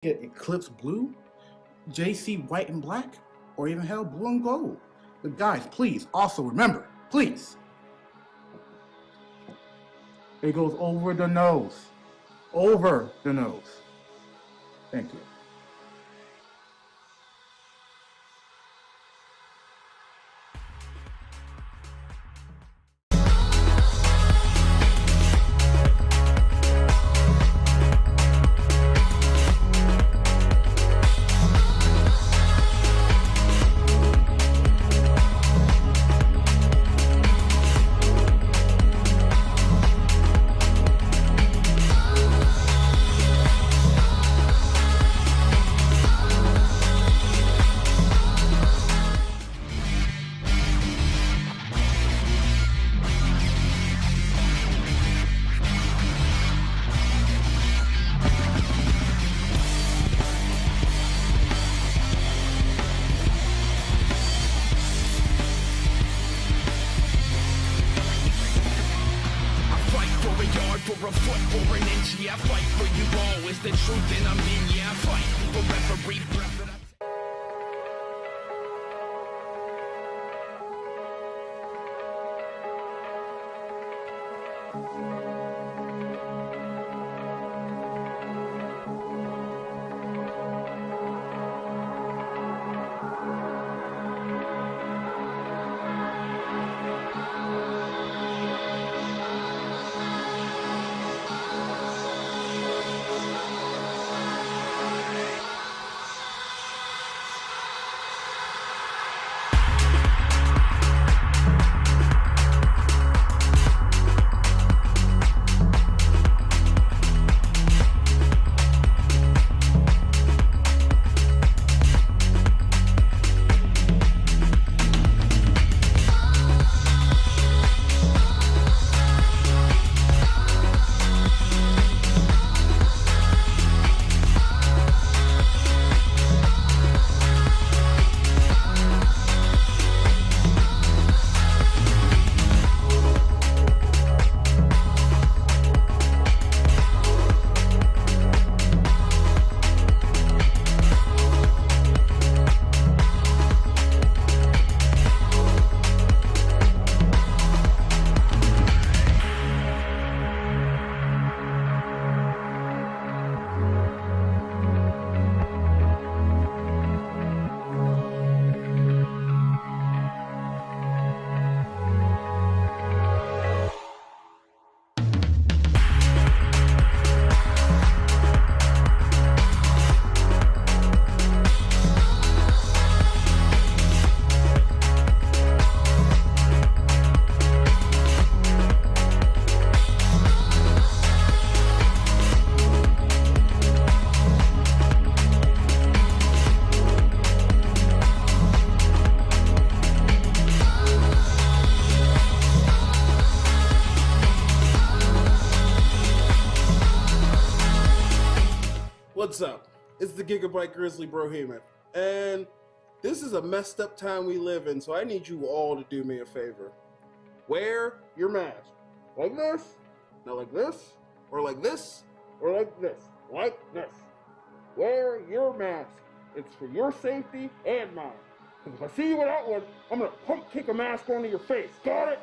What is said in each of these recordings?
get Eclipse Blue, JC White and Black, or even hell, Blue and Gold. But guys, please, also remember, please, it goes over the nose. Over the nose. Thank you. What's up? It's the Gigabyte Grizzly BroHemoth, and this is a messed up time we live in, so I need you all to do me a favor. Wear your mask. Like this, not like this, or like this, or like this, like this. Wear your mask. It's for your safety and mine. Because if I see you without one, I'm gonna pump kick a mask onto your face. Got it?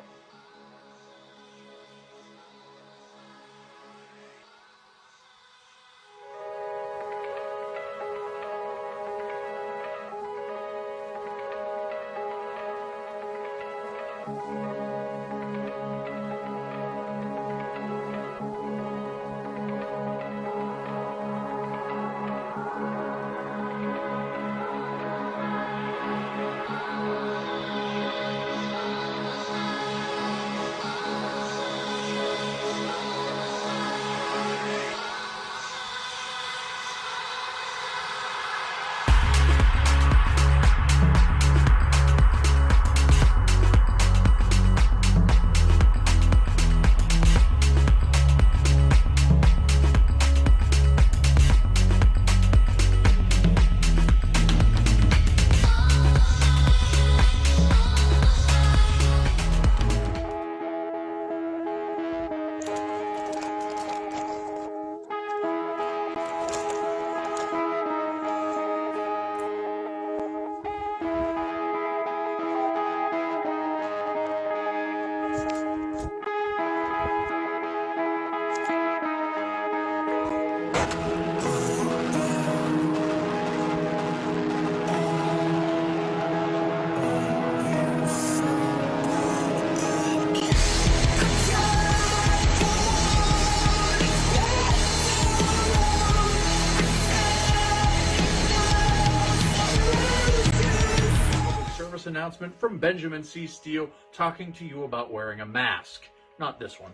announcement from Benjamin C. Steele talking to you about wearing a mask. Not this one,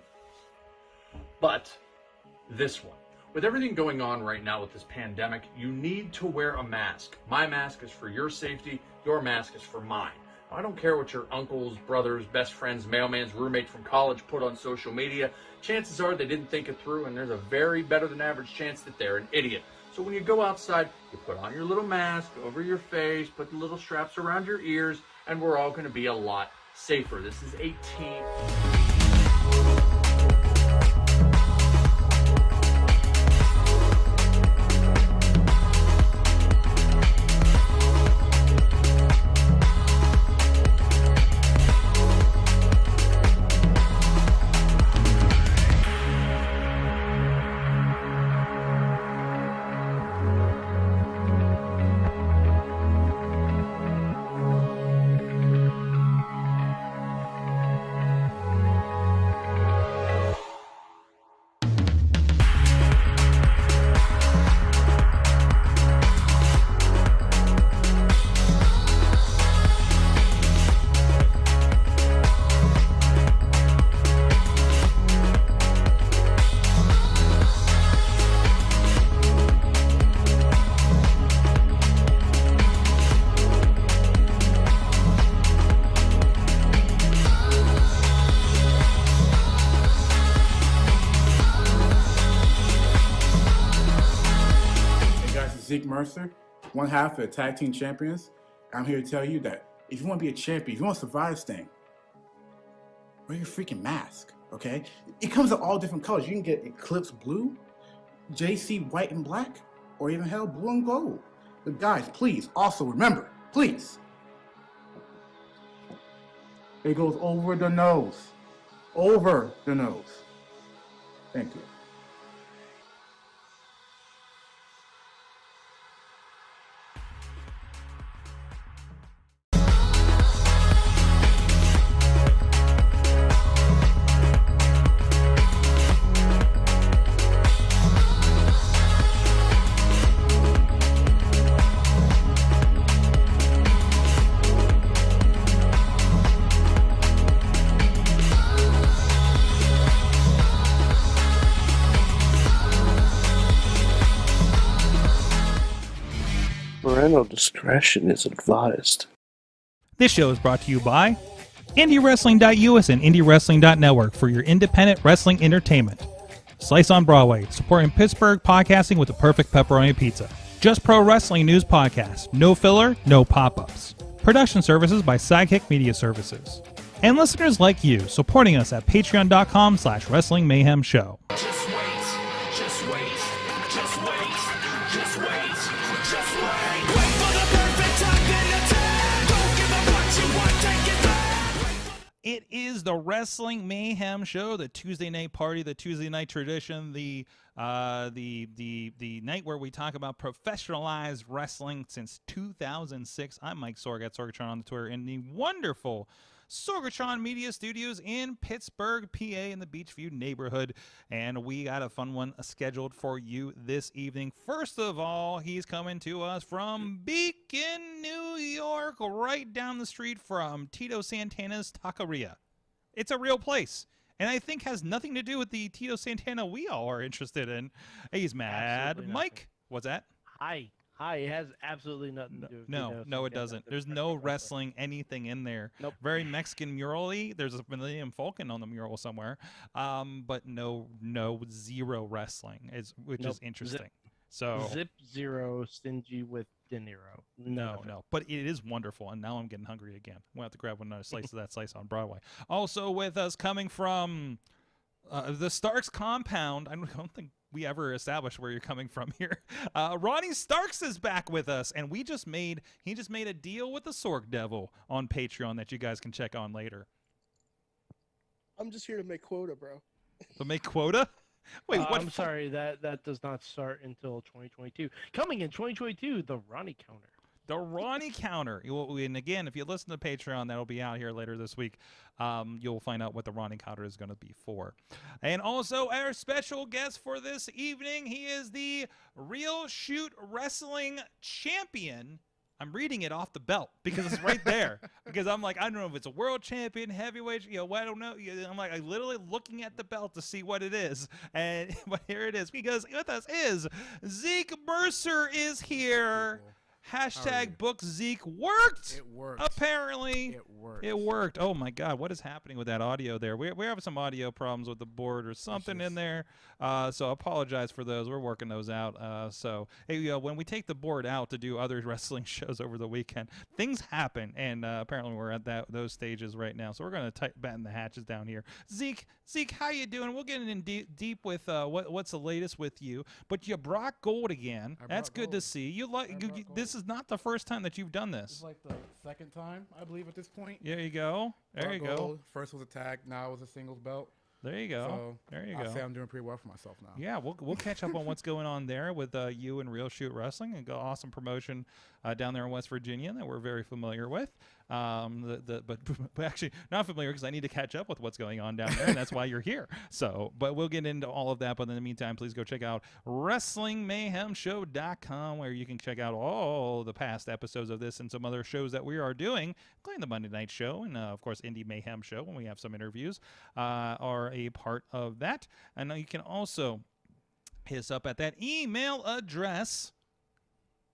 but this one. With everything going on right now with this pandemic, you need to wear a mask. My mask is for your safety. Your mask is for mine. Now, I don't care what your uncles, brothers, best friends, mailman's roommates from college put on social media. Chances are they didn't think it through, and there's a very better than average chance that they're an idiot. So when you go outside, you put on your little mask over your face, put the little straps around your ears, and we're all going to be a lot safer. This is a team. Zeke Mercer, one half of the tag team champions. I'm here to tell you that if you want to be a champion, if you want to survive this thing, wear your freaking mask, okay? It comes in all different colors. You can get Eclipse Blue, JC White and Black, or even hell, Blue and Gold. But guys, please, also remember, please, it goes over the nose. Over the nose. Thank you. Parental discretion is advised. This show is brought to you by IndieWrestling.us and IndieWrestling.network for your independent wrestling entertainment. Slice on Broadway, supporting Pittsburgh podcasting with the perfect pepperoni pizza. Just Pro Wrestling News Podcast. No filler, no pop-ups. Production services by Sidekick Media Services. And listeners like you, supporting us at patreon.com/Wrestling Mayhem Show. Just wait, just wait, just wait, just wait, just wait. Wait for the perfect time then attack. Don't give up what you want, take it back. It is the Wrestling Mayhem Show, the Tuesday night party, the Tuesday night tradition, the night where we talk about professionalized wrestling since 2006. I'm Mike Sorg at Sorgatron on the Twitter in the wonderful Sorgatron Media Studios in Pittsburgh, PA, in the Beachview neighborhood, and we got a fun one scheduled for you this evening. First of all, he's coming to us from Beacon, New York, right down the street from Tito Santana's Taqueria. It's a real place, and I think has nothing to do with the Tito Santana we all are interested in. He's mad. Mike, what's that? Hi, it has absolutely nothing to do with No, it doesn't. There's no wrestling anything in there. Nope. Very Mexican mural-y. There's a Millennium Falcon on the mural somewhere, but zero wrestling, which is interesting. Zip Zero stingy with De Niro. No, but it is wonderful, and now I'm getting hungry again. We'll have to grab another slice of that slice on Broadway. Also with us, coming from the Starks compound, I don't think we ever established where you're coming from here. Ronnie Starks is back with us, and he just made a deal with the Sorg Devil on Patreon that you guys can check on later. I'm just here to make quota, bro. To make quota? Wait, what? I'm sorry, that does not start until 2022. Coming in 2022, the Ronnie counter. The Ronnie counter. And again, if you listen to Patreon, that'll be out here later this week. You'll find out what the Ronnie counter is going to be for. And also, our special guest for this evening, he is the Real Shoot Wrestling champion. I'm reading it off the belt because it's right there. Because I'm like, I don't know if it's a world champion, heavyweight, I don't know. I'm like, I'm literally looking at the belt to see what it is. And but here it is. Because with us is Zeke Mercer is here. Hashtag book Zeke worked. It worked. Apparently. It worked. It worked. Oh my God, what is happening with that audio there? We have some audio problems with the board or something in there. So I apologize for those. We're working those out. So hey, when we take the board out to do other wrestling shows over the weekend, things happen, and apparently we're at those stages right now. So we're gonna batten the hatches down here. Zeke, how you doing? We'll get in deep with what's the latest with you. But you brought gold again. That's good to see. You this is not the first time that you've done this. It's like the second time, I believe, at this point. There you go. There you go. First was a tag, now it was a singles belt. There you go. So there you go. I'll say I'm doing pretty well for myself now. Yeah, we'll catch up on what's going on there with you and Real Shoot Wrestling, and awesome promotion down there in West Virginia that we're very familiar with. But actually not familiar because I need to catch up with what's going on down there, and that's why you're here. So, but we'll get into all of that. But in the meantime, please go check out WrestlingMayhemShow.com, where you can check out all the past episodes of this and some other shows that we are doing, including the Monday Night Show and of course Indie Mayhem Show when we have some interviews are a part of that. And you can also hit us up at that email address.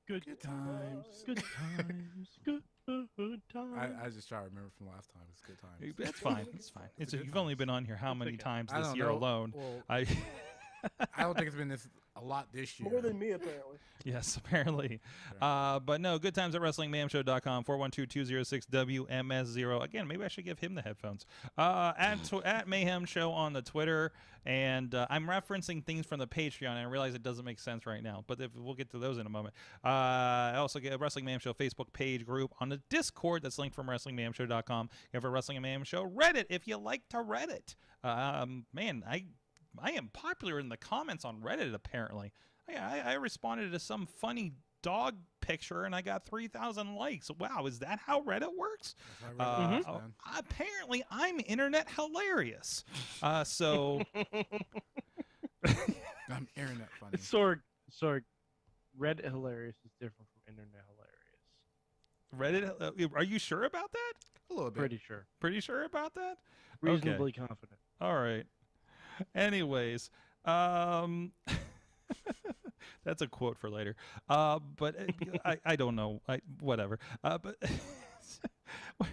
Good times. Good times. Good times. I just try to remember from last time. It's good times. That's fine. It's fine. You've only been on here how many times this year know. alone? Well, I don't think it's been a lot this year. More than me, apparently. Yes, apparently. But no, good times at WrestlingMayhemShow.com, 412-206-WMS0. Again, maybe I should give him the headphones. At Mayhem Show on the Twitter. And I'm referencing things from the Patreon, and I realize it doesn't make sense right now, but we'll get to those in a moment. I also get a Wrestling Mayhem Show Facebook page group on the Discord that's linked from WrestlingMayhemShow.com. You have a Wrestling Mayhem Show Reddit if you like to Reddit. Man, I am popular in the comments on Reddit, apparently. I responded to some funny dog picture, and I got 3,000 likes. Wow, is that how Reddit works? Apparently, I'm internet hilarious. So... I'm internet funny. Sorg, Reddit hilarious is different from internet hilarious. Reddit, are you sure about that? A little bit. Pretty sure. Pretty sure about that? Reasonably confident. All right. Anyways, that's a quote for later. But I don't know. Whatever. But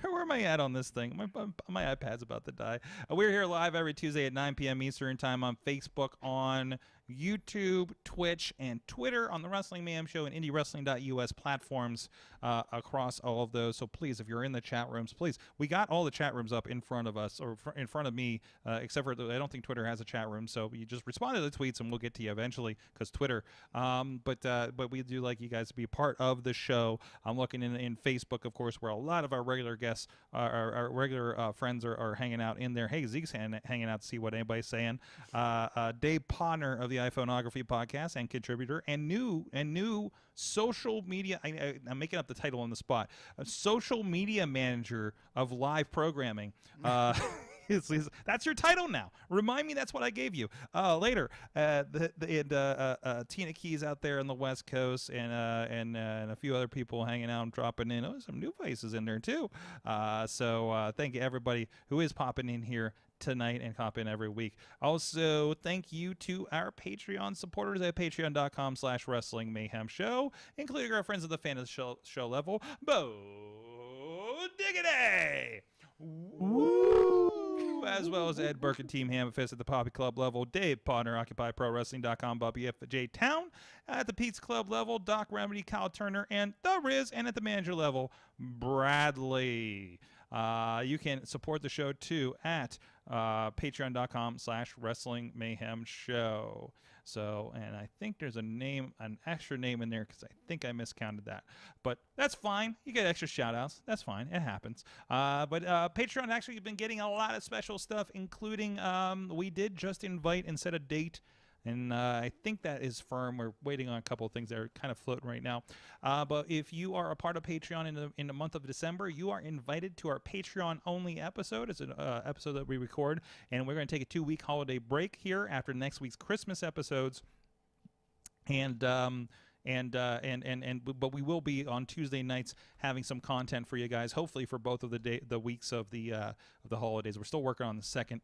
where am I at on this thing? My iPad's about to die. We're here live every Tuesday at 9 p.m. Eastern Time on Facebook, on YouTube, Twitch, and Twitter, on the Wrestling Mayhem Show and IndieWrestling.us platforms across all of those. So please, if you're in the chat rooms, please. We got all the chat rooms up in front of us, or in front of me, except for I don't think Twitter has a chat room. So you just respond to the tweets, and we'll get to you eventually because Twitter. But we do like you guys to be part of the show. I'm looking in Facebook, of course, where a lot of our regular guests, our regular friends are hanging out in there. Hey, Zeke's hanging out to see what anybody's saying. Dave Podner of the iPhoneography podcast and contributor, and new social media. I'm making up the title on the spot. A social media manager of live programming. That's your title now. Remind me that's what I gave you later. Tina Keys out there on the West Coast, and a few other people hanging out and dropping in. Oh, some new faces in there too. So thank you everybody who is popping in here tonight and hop in every week. Also, thank you to our Patreon supporters at patreon.com/Wrestling Mayhem Show, including our friends at the fan of the show level, Bo Diggity! Woo! As well as Ed Burke and Team Hammerfist at the Poppy Club level, Dave Podner, OccupyProWrestling.com, Bobby FJ Town at the Pete's Club level, Doc Remedy, Kyle Turner, and The Riz, and at the manager level, Bradley. You can support the show too at patreon.com/Wrestling Mayhem Show. So, and I think there's an extra name in there because I think I miscounted that. But that's fine. You get extra shout outs. That's fine. It happens. But Patreon actually has been getting a lot of special stuff, including we did just invite and set a date. And I think that is firm. We're waiting on a couple of things that are kind of floating right now. But if you are a part of Patreon in the month of December, you are invited to our Patreon-only episode. It's an episode that we record, and we're going to take a 2-week holiday break here after next week's Christmas episodes. And but we will be on Tuesday nights having some content for you guys. Hopefully for both of the weeks of the holidays. We're still working on the second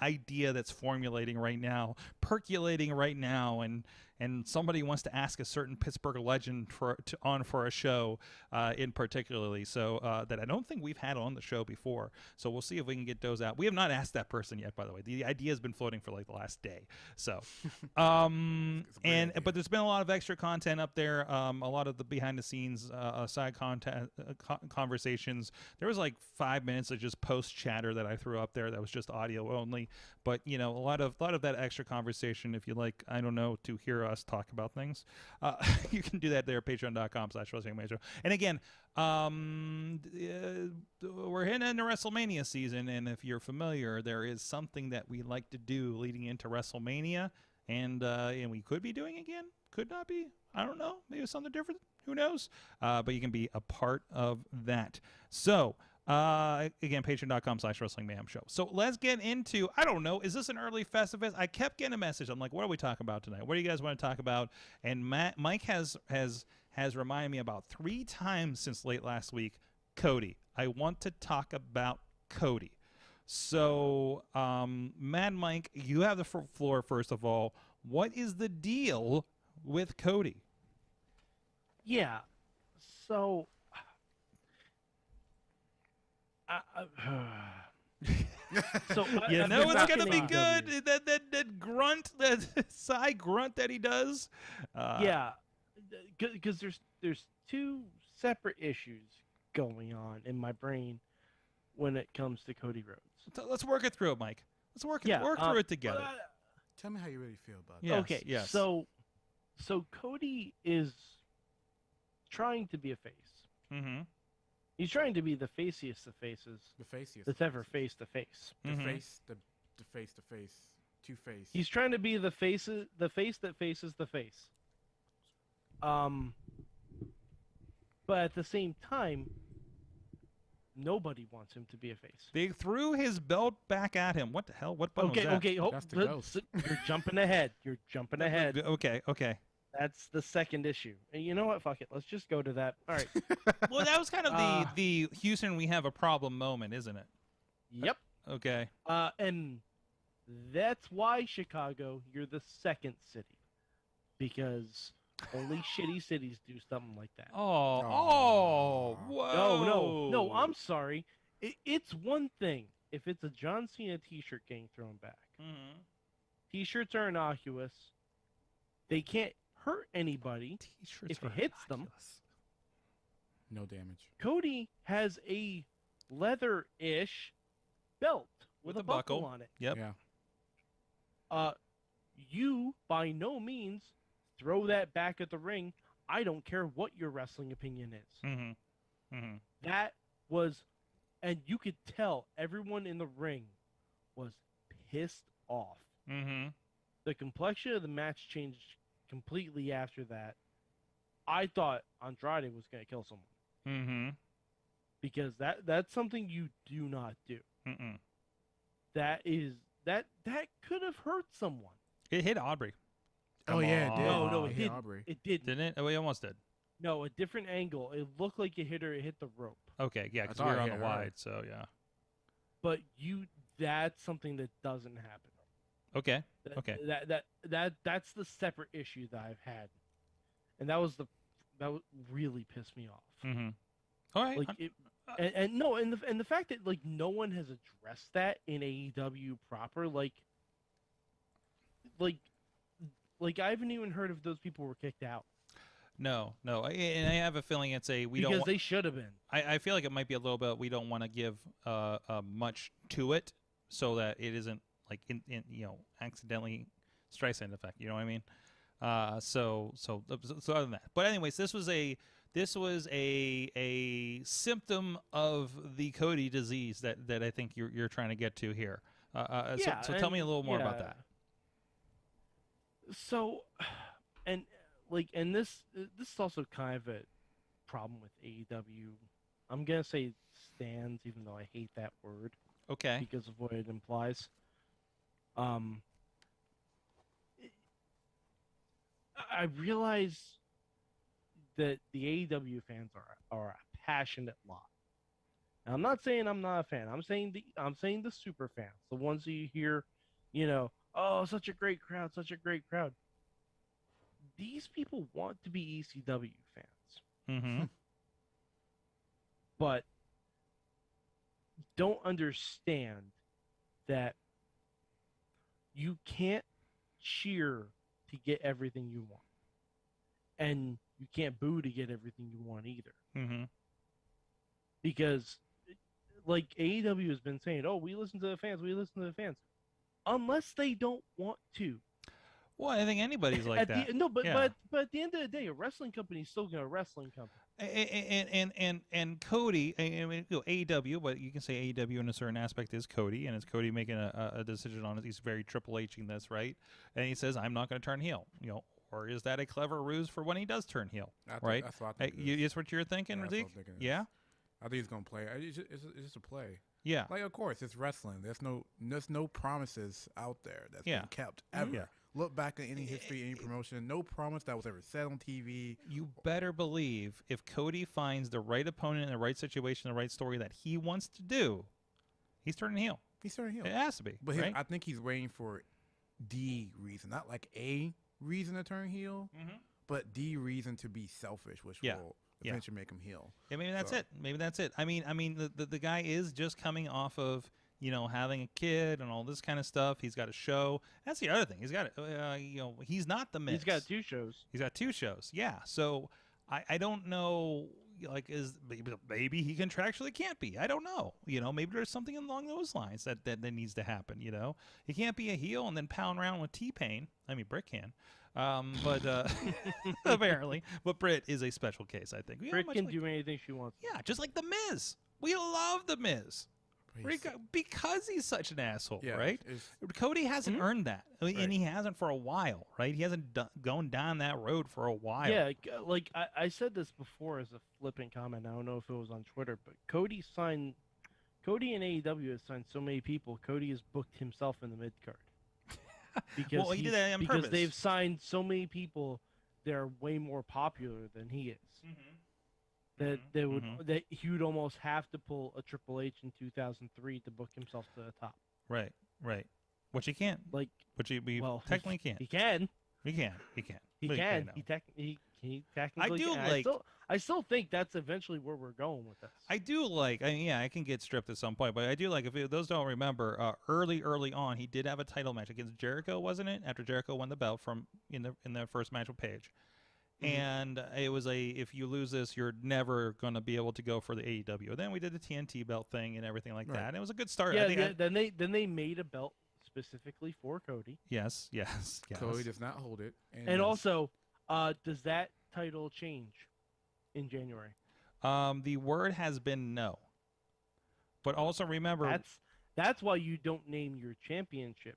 idea that's formulating right now, percolating right now, and somebody wants to ask a certain Pittsburgh legend on for a show in particularly, so that I don't think we've had on the show before. So we'll see if we can get those out. We have not asked that person yet, by the way. The idea has been floating for like the last day. So, but there's been a lot of extra content up there. A lot of the behind the scenes side content conversations. There was like 5 minutes of just post chatter that I threw up there that was just audio only. But a lot of that extra conversation. If you like, I don't know, to hear us talk about things, you can do that there at patreon.com/WrestlingMania. And again, we're heading into WrestleMania season, and if you're familiar, there is something that we like to do leading into WrestleMania, and we could be doing again, could not be. I don't know. Maybe it's something different. Who knows? But you can be a part of that. So. Again, patreon.com/WrestlingMayhem Show. So let's get into, I don't know, is this an early Festivus? I kept getting a message. I'm like, what are we talking about tonight? What do you guys want to talk about? And Mike has reminded me about 3 times since late last week, Cody. I want to talk about Cody. So, Mad Mike, you have the floor first of all. What is the deal with Cody? Yeah. So... so you know it's gonna be good. That grunt, that sigh grunt that he does. Yeah, because there's 2 separate issues going on in my brain when it comes to Cody Rhodes. So let's work it through, Mike. Let's work through it together. Tell me how you really feel about it. Yes, okay. Yes. So Cody is trying to be a face. Mm-hmm. He's trying to be the faciest of faces. The faciest. That's ever face to face. The face, the face to face, two face. He's trying to be the face that faces the face. But at the same time, nobody wants him to be a face. They threw his belt back at him. What the hell? What button was that? Okay. That's the ghost. You're jumping ahead. You're jumping ahead. Okay. That's the second issue. And you know what? Fuck it. Let's just go to that. All right. Well, that was kind of the Houston, we have a problem moment, isn't it? Yep. Okay. And that's why, Chicago, you're the second city. Because only shitty cities do something like that. Whoa. No, I'm sorry. It's one thing if it's a John Cena t-shirt getting thrown back. Mm-hmm. T-shirts are innocuous. They can't hurt anybody T-shirts if it hits them. No damage. Cody has a leather-ish belt with a buckle on it. Yep. Yeah. You, by no means, throw that back at the ring. I don't care what your wrestling opinion is. Mm-hmm. Mm-hmm. That was, and you could tell everyone in the ring was pissed off. Mm-hmm. The complexion of the match changed completely after that. I thought Andrade was going to kill someone. Mm-hmm. Because that's something you do not do. Mm-mm. That could have hurt someone. It hit Aubrey. Yeah, it did. No, it hit didn't. Aubrey. It didn't. Didn't it? Oh, it almost did. No, a different angle. It looked like it hit her. It hit the rope. Okay, yeah, because we thought were it on the hit her. wide, so yeah. But that's something that doesn't happen. Okay. Okay. That's the separate issue that I've had, and that really pissed me off. Mm-hmm. All right. Like and the fact that like no one has addressed that in AEW proper, like I haven't even heard if those people were kicked out. No, and I have a feeling it's because they should have been. I feel like it might be a little bit. We don't want to give much to it, so that it isn't like in accidentally Streisand effect. You know what I mean? So other than that. But anyways, this was a symptom of the Cody disease that I think you're trying to get to here. So tell me a little more about that. So, and this is also kind of a problem with AEW. I'm gonna say stands, even though I hate that word. Okay. Because of what it implies. I realize that the AEW fans are a passionate lot. Now, I'm not saying I'm not a fan. I'm saying the super fans, the ones that you hear, oh, such a great crowd, such a great crowd. These people want to be ECW fans, Mm-hmm. but don't understand that you can't cheer to get everything you want, and you can't boo to get everything you want either. Mm-hmm. Because, like AEW has been saying, oh, we listen to the fans, unless they don't want to. Well, I think anybody's like that. But at the end of the day, a wrestling company is still a wrestling company. And Cody, I mean, AEW, but you can say AEW in a certain aspect is Cody, and it's Cody making a decision on it. He's very Triple H-ing this, right? And he says, "I'm not going to turn heel," or is that a clever ruse for when he does turn heel? Right? That's what I think. Is what you're thinking, Zeke? Yeah. I think he's gonna play. It's just a play. Yeah. Like, of course, it's wrestling. There's no promises out there that's been kept ever. Yeah. Look back at any history, any promotion. No promise that was ever said on TV. You better believe if Cody finds the right opponent in the right situation, the right story that he wants to do, he's turning heel. He's turning heel. It has to be. But right? I think he's waiting for the reason, not like a reason to turn heel, but the reason to be selfish, which will eventually make him heel. Yeah, maybe that's it. Maybe that's it. I mean, the guy is just coming off of having a kid and all this kind of stuff. He's got a show. That's the other thing. He's got he's not the Miz. He's got 2 shows. He's got 2 shows. Yeah. So I don't know. Like, maybe he contractually can't be. I don't know. Maybe there's something along those lines that needs to happen. He can't be a heel and then pound around with T-Pain. I mean, Britt can. But apparently, but Britt is a special case. I think Britt can do anything she wants. Yeah, just like the Miz. We love the Miz because he's such an asshole, right? Cody hasn't earned that, and he hasn't for a while, right? He hasn't gone down that road for a while. Yeah, like I said this before as a flippant comment. I don't know if it was on Twitter, but Cody and AEW has signed so many people. Cody has booked himself in the mid card. Because he did that on purpose. Because they've signed so many people that are way more popular than he is. That he would almost have to pull a Triple H in 2003 to book himself to the top. Right. Which he can't. Technically can't. He can. He can. He can. He technically can. I still think that's eventually where we're going with this. I do like. I can get stripped at some point, but I do like. If those don't remember, early on, he did have a title match against Jericho, wasn't it? After Jericho won the belt in the first match with Paige. And it was if you lose this, you're never going to be able to go for the AEW. Then we did the TNT belt thing and everything like that. And it was a good start. Yeah, then they made a belt specifically for Cody. Yes. Cody does not hold it. And also, does that title change in January? The word has been no. But also remember, that's why you don't name your championship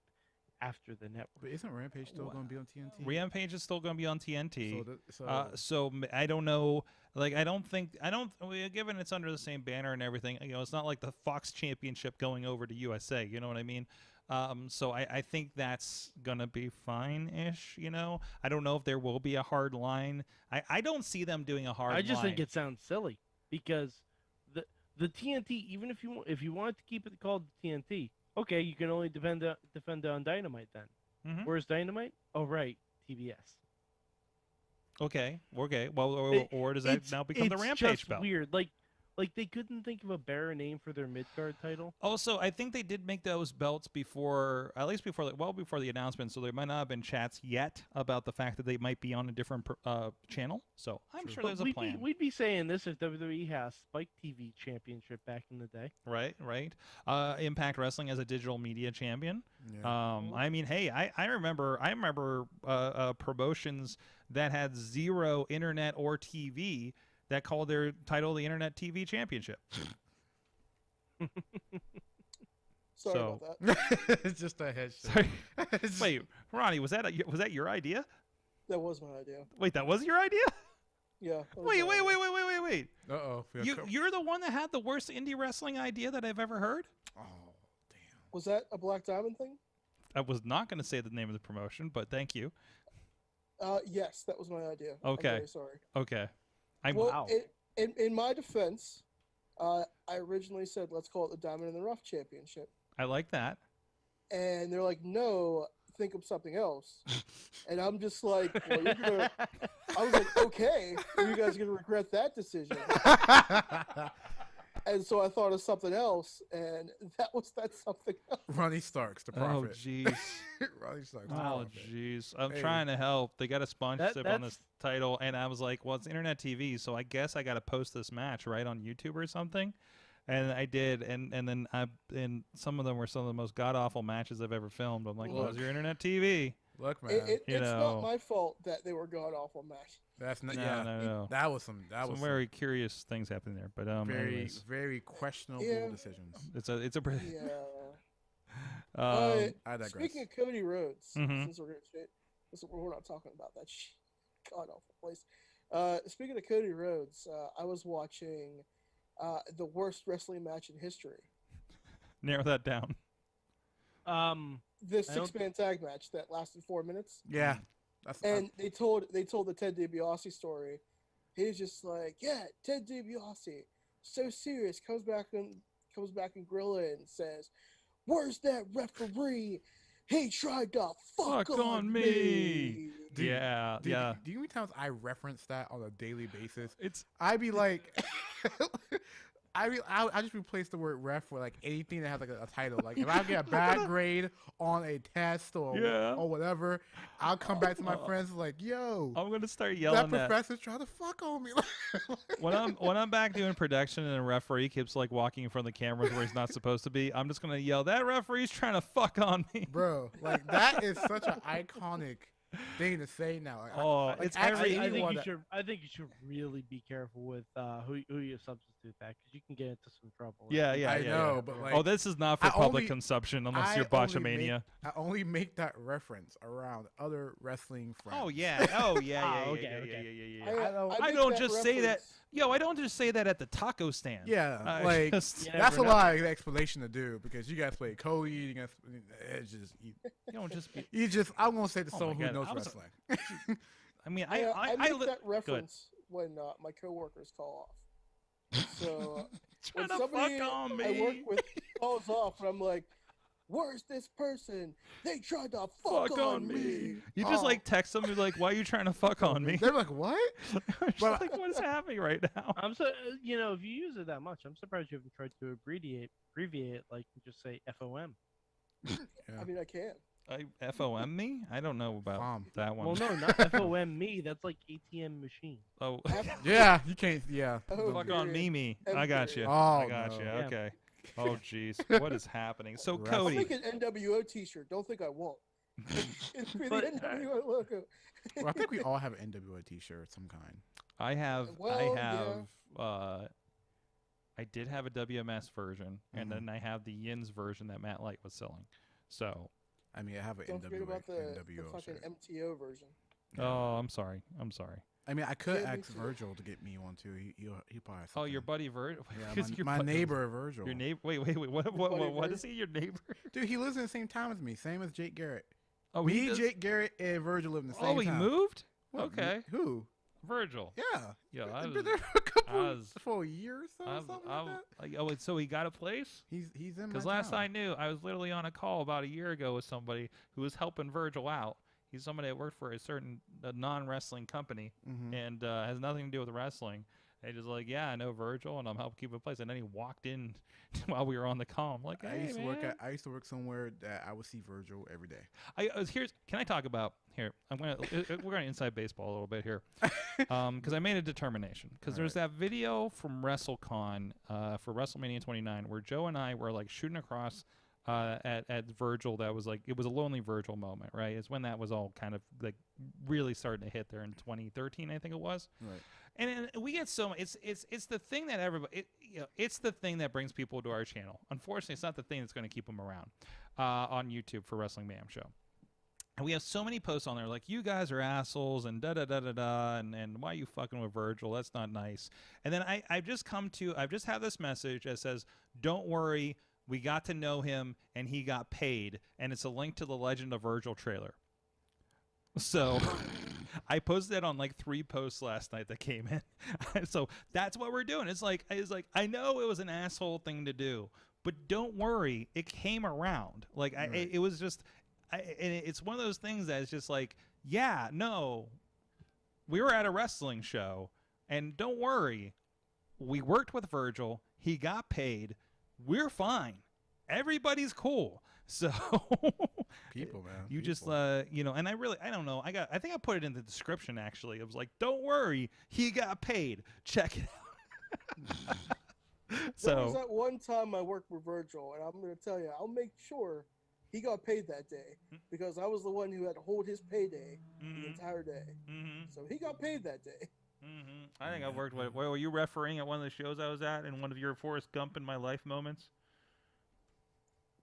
after the network. But isn't Rampage still going to be on TNT? Rampage is still going to be on TNT. So I don't know. Like, given it's under the same banner and everything, it's not like the Fox Championship going over to USA. You know what I mean? So I think that's going to be fine-ish, I don't know if there will be a hard line. I don't see them doing a hard line. I just think it sounds silly because the TNT, even if you wanted to keep it called TNT, okay, you can only defend on Dynamite then. Where's Dynamite? Oh, right, TBS. Okay. Well, or does that now become the Rampage belt? It's weird. Like they couldn't think of a better name for their mid-card title. Also, I think they did make those belts before the announcement, so there might not have been chats yet about the fact that they might be on a different channel. So I'm sure there's a plan. We'd be saying this if WWE has Spike TV Championship back in the day. Right. Impact Wrestling as a digital media champion. Yeah. I mean, hey, I remember promotions that had zero internet or TV that called their title the Internet TV Championship. Sorry about that. It's just a headshot. Wait, Ronnie, was that your idea? That was my idea. Wait, that was your idea? Yeah. Wait. Uh-oh. You're the one that had the worst indie wrestling idea that I've ever heard? Oh, damn. Was that a Black Diamond thing? I was not going to say the name of the promotion, but thank you. Yes, that was my idea. Okay. I'm very sorry. Okay. Well, in my defense, I originally said let's call it the Diamond in the Rough Championship, I like that. and they're like, no, think of something else. And I'm just like, well, you're gonna. I was like, okay, you guys are gonna regret that decision. And so I thought of something else, and that's something else. Ronnie Starks, the Oh, prophet. jeez. Ronnie Starks. the Oh, prophet. jeez. I'm Hey. trying to help. They got a sponsorship on this that's- title, and I was like, well, it's internet TV, so I guess I got to post this match, right, on YouTube or something. And I did, and then some of them were some of the most god-awful matches I've ever filmed. I'm like, well, it's your internet TV. Look, man. It's know. not my fault that they were god awful match. That's not. No, Yeah. no. That was some. That Some was very curious things happening there, but very, anyways, very questionable Yeah. decisions. it's a Yeah. I digress. Speaking of Cody Rhodes, Mhm. since we're not talking about that god awful place. Speaking of Cody Rhodes, I was watching the worst wrestling match in history. narrow that down. The six-man tag match that lasted 4 minutes. Yeah. That's, And they told the Ted DiBiase story. He's just like, yeah, Ted DiBiase, so serious, comes back and grill it and says, "Where's that referee? He tried to fuck on me." Dude, Yeah, Dude, yeah. Do you know how many times I reference that on a daily basis? It's I'd be like, I just replace the word ref with like anything that has like a title. Like if I get a bad grade on a test or whatever, I'll come back to my friends like, yo, I'm gonna start that yelling that. professor's trying to fuck on me. When I'm back doing production and a referee keeps like walking in front of the cameras where he's not supposed to be, I'm just gonna yell, "That referee's trying to fuck on me." Bro, like that is such an iconic thing to say now. Like, Oh, like, it's actually every. anyone I think you should really be careful with who you substitute that, because you can get into some trouble. Yeah, I know, but like, oh, this is not for I public only- consumption unless I you're only Botchamania. I only make that reference around other wrestling friends. Oh yeah, oh yeah, Ah, yeah, okay, yeah, okay. yeah, yeah, yeah. I I make don't that just say that. reference- Yo, I don't just say that at the taco stand. Yeah, I like just- You that's a never know. lot of explanation to do because you guys play Cody. You guys, it's just you don't just. Be, you just. I'm gonna say to Oh my someone who God, knows I was- wrestling. I mean, I make li- that go ahead. reference when my coworkers call off. So Trying when to somebody fuck on I work me. with calls off, and I'm like, "Where's this person? They tried to fuck on me." You just Oh. like text them and be like, "Why are you trying to fuck on me?" They're like, what? Just But- like, what is happening right now? I'm so if you use it that much, I'm surprised you haven't tried to abbreviate it, like just say FOM. I mean, I can. FOM me? I don't know about Fom. that one. Well, no, not FOM me. That's like ATM machine. Oh, Yeah, you can't. Yeah. Oh, fuck on period. me. I got you. Oh, I got no. you. Yeah. Okay. Oh, jeez. What is happening? So, Wrestling. I'll Cody. make an NWO T-shirt. Don't think I won't. It's for the But- NWO logo. Well, I think we all have an NWO T-shirt of some kind. I have. Well, yeah. I did have a WMS version, and Mhm. then I have the Yins version that Matt Light was selling. So, I mean, I have an Don't forget NWO, about the NWO fucking shirt. MTO version. oh, I'm sorry. I'm sorry. I mean, I could Yeah, me ask too. Virgil to get me one too. He probably. Has Oh, your something. buddy Virgil. Yeah, my neighbor Virgil. Your neighbor. Wait. What? buddy What Virgil? is he? Your neighbor? Dude, he lives in the same town as me. Same as Jake Garrett. Oh, he Me, does- Jake Garrett, and Virgil live in the same Oh, he town. moved. What, Okay. Who? Virgil. Yeah. Yeah, I They've was. been there for a couple I was- for a year or so, something like that. Oh, wait, so he got a place? He's in my Because last town. I knew, I was literally on a call about a year ago with somebody who was helping Virgil out. He's somebody that worked for a certain non-wrestling company Mhm. and has nothing to do with wrestling. And he just like, yeah, I know Virgil, and I'm helping keep it in place. And then he walked in while we were on the call. I'm like, hey, I used to man. I used to work somewhere that I would see Virgil every day. Can I talk about here? We're going inside baseball a little bit here, because I made a determination. Because there's that video from WrestleCon for WrestleMania 29 where Joe and I were like shooting across at Virgil. That was like, it was a lonely Virgil moment, right? It's when that was all kind of like really starting to hit there in 2013, I think it was. Right. And we get so much. It's the thing that everybody. It's the thing that brings people to our channel. Unfortunately, it's not the thing that's going to keep them around on YouTube for Wrestling Mayhem Show. And we have so many posts on there like, you guys are assholes and da da da da da, and why are you fucking with Virgil? That's not nice. And then I've just had this message that says, don't worry, we got to know him and he got paid, and it's a link to the Legend of Virgil trailer. So I posted that on like 3 posts last night that came in. So that's what we're doing. It's like I know it was an asshole thing to do, but don't worry, it came around. Like it was just, and it's one of those things that is just like, yeah, no, we were at a wrestling show, and don't worry, we worked with Virgil. He got paid. We're fine. Everybody's cool. So People, man. you just you know, and I don't know. I think I put it in the description actually. It was like, don't worry, he got paid. Check it out. There was that one time I worked with Virgil, and I'm going to tell you, I'll make sure he got paid that day because I was the one who had to hold his payday the entire day. So he got paid that day. I think I worked with. Were you refereeing at one of the shows I was at in one of your Forrest Gump in my life moments?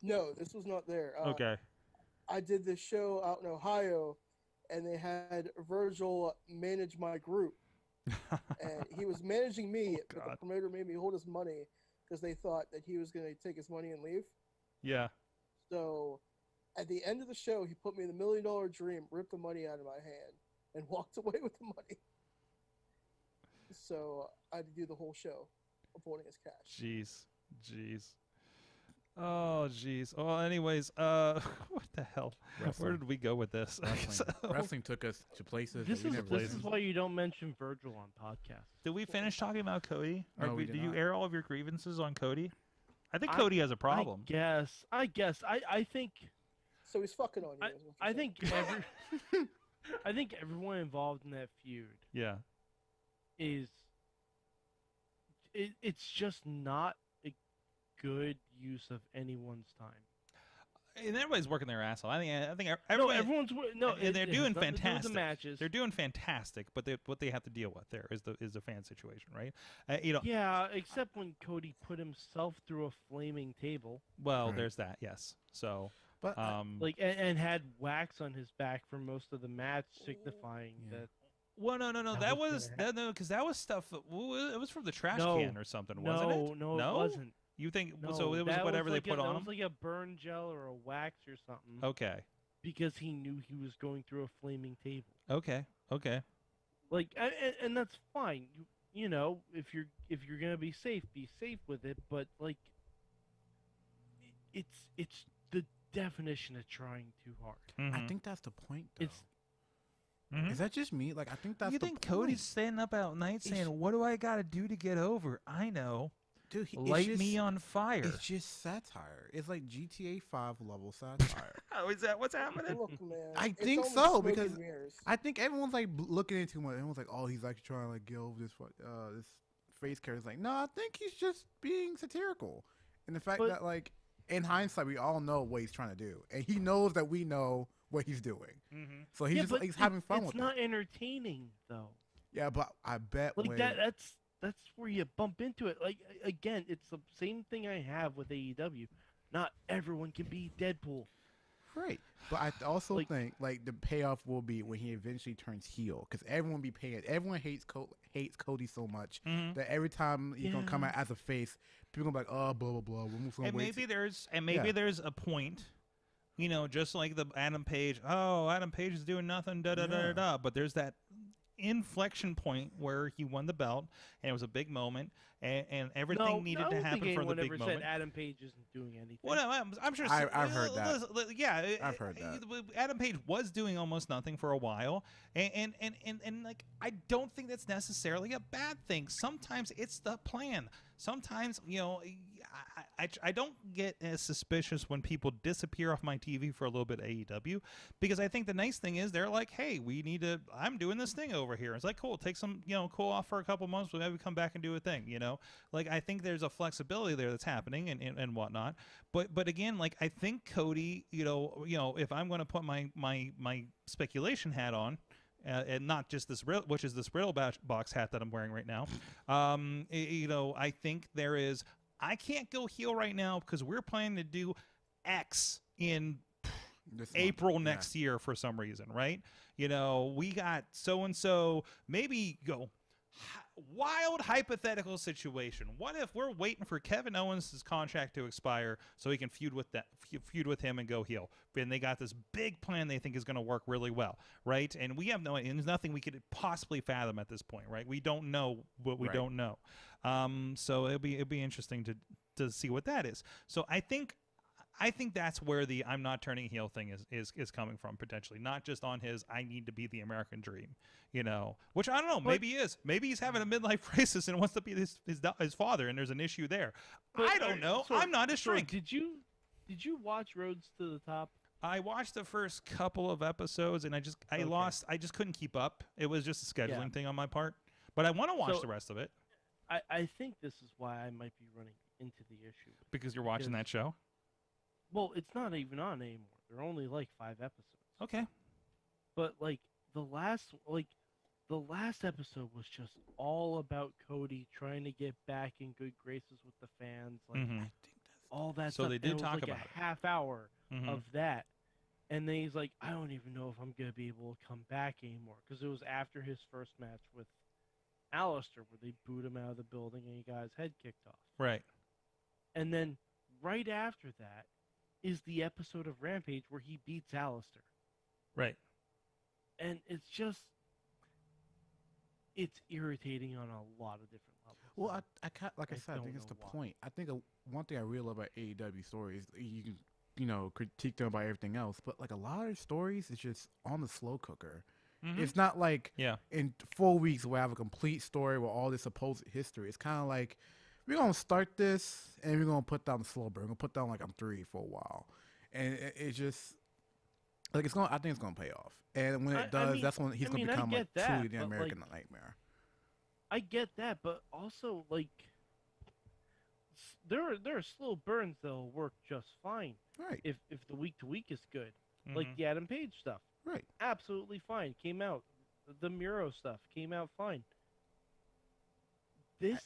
No, this was not there. Okay. I did this show out in Ohio, and they had Virgil manage my group. And he was managing me, but the promoter made me hold his money because they thought that he was going to take his money and leave. Yeah. So at the end of the show, he put me in the $1 million dream, ripped the money out of my hand, and walked away with the money. So I had to do the whole show of holding his cash. Jeez. Oh, jeez. Well, anyways, what the hell? Wrestling. Where did we go with this? Wrestling took us to places This that we is never this is why you don't mention Virgil on podcasts. Did we finish talking about Cody? Or No, we did did you not. air all of your grievances on Cody? I think Cody has a problem. I guess. I think. So he's fucking on you. is what I you're think saying. I think everyone involved in that feud Yeah. is. It's just not a good use of anyone's time. And everybody's working their ass off. I think No, everybody, everyone's no. and they're it has doing nothing to do with fantastic. The matches. They're doing fantastic, but what they have to deal with there is the fan situation, right? You know. Yeah, except when Cody put himself through a flaming table. Well, Right. there's that. Yes. So. But Like and had wax on his back for most of the match, signifying Yeah. that. Well, no. That That was was gonna that because that was stuff. It was from the trash No. can or something, wasn't it? No, it wasn't. You think No, so? It was that whatever like they put That on was him. like a burn gel or a wax or something. Okay. Because he knew he was going through a flaming table. Okay. Like, and that's fine. You know, if you're gonna be safe with it. But like, it's the definition of trying too hard. I think that's the point, though. It's Is that just me? Like, I think that's You the think point. Cody's standing up at night saying, "What do I got to do to get over?" I know. Dude, Light me on fire. It's just satire. It's like GTA 5 level satire. Oh, is that what's happening? Look, man, I it's think only so, smoke because and mirrors. I think everyone's like looking into it. Everyone's like, "Oh, he's like trying to like get over this this face character." It's like, no, I think he's just being satirical. And the fact But- that like in hindsight, we all know what he's trying to do, and he knows that we know what he's doing. So he's yeah, just but he's having fun it's with not it. entertaining though. Yeah, but I bet Like when that's where you bump into it. Like again, it's the same thing I have with AEW. Not everyone can be Deadpool. right. But I also Like- think like the payoff will be when he eventually turns heel, because everyone be paying. Everyone hates Cody so much that every time he's gonna come Yeah. out as a face, people gonna be like, "Oh, blah blah blah." We're just gonna And wait maybe till-" there's Yeah. there's a point, you know, just like the Adam Page. Oh, Adam Page is doing nothing. Da da da da da. But there's that inflection point where he won the belt, and it was a big moment, and everything needed to happen for the big moment. Said Adam Page isn't doing anything. Well, no, I'm sure. I've heard that. Yeah, I've heard that. Adam Page was doing almost nothing for a while, and like I don't think that's necessarily a bad thing. Sometimes it's the plan. Sometimes, you know, I don't get as suspicious when people disappear off my TV for a little bit at AEW, because I think the nice thing is they're like, hey, I'm doing this thing over here. It's like, cool, take some, you know, cool off for a couple months, we'll maybe come back and do a thing, you know? Like, I think there's a flexibility there that's happening and whatnot. But again, like, I think Cody, you know, if I'm going to put my speculation hat on, and not just this which is this riddle box hat that I'm wearing right now. You know, I think I can't go heel right now because we're planning to do X in This month. April Yeah. next year for some reason, right? You know, we got so and so. Maybe go. wild hypothetical situation. What if we're waiting for Kevin Owens' contract to expire so he can feud with him and go heel? And they got this big plan they think is going to work really well, right? And we have and there's nothing we could possibly fathom at this point, right? We don't know what we don't know. So it'll be interesting to see what that is. So I think that's where the I'm not turning heel thing is coming from, potentially. Not just on his I need to be the American dream, which I don't know. Maybe he is. Maybe he's having a midlife crisis and wants to be his father, and there's an issue there. I don't know. I'm not a shrink. Did you watch Roads to the Top? I watched the first couple of episodes, and I just couldn't keep up. It was just a scheduling thing on my part. But I want to watch the rest of it. I think this is why I might be running into the issue. Because you're watching that show? Well, it's not even on anymore. They're only like 5 episodes. Okay. But like the last episode was just all about Cody trying to get back in good graces with the fans. Like I think all that so stuff. They did and it was talk like about a half hour Mm-hmm. of that. And then he's like, I don't even know if I'm going to be able to come back anymore. Because it was after his first match with Alistair where they booed him out of the building and he got his head kicked off. Right. And then right after that is the episode of Rampage where he beats Alistair. Right. And it's irritating on a lot of different levels. Well, I think it's the point. I think one thing I really love about AEW stories, you can, critique them about everything else, but like a lot of stories is just on the slow cooker. Mm-hmm. It's not like in 4 weeks we have a complete story with all this supposed history. It's kind of like we're going to start this and we're going to put down the slow burn. We're going to put down like I'm 3 for a while. And it just, like I think it's going to pay off. And when it does, that's when he's going to become truly the American Nightmare. I get that, but also like there are slow burns that'll work just fine. Right. If the week to week is good, like the Adam Page stuff. Right. Absolutely fine. Came out. The Miro stuff came out fine. This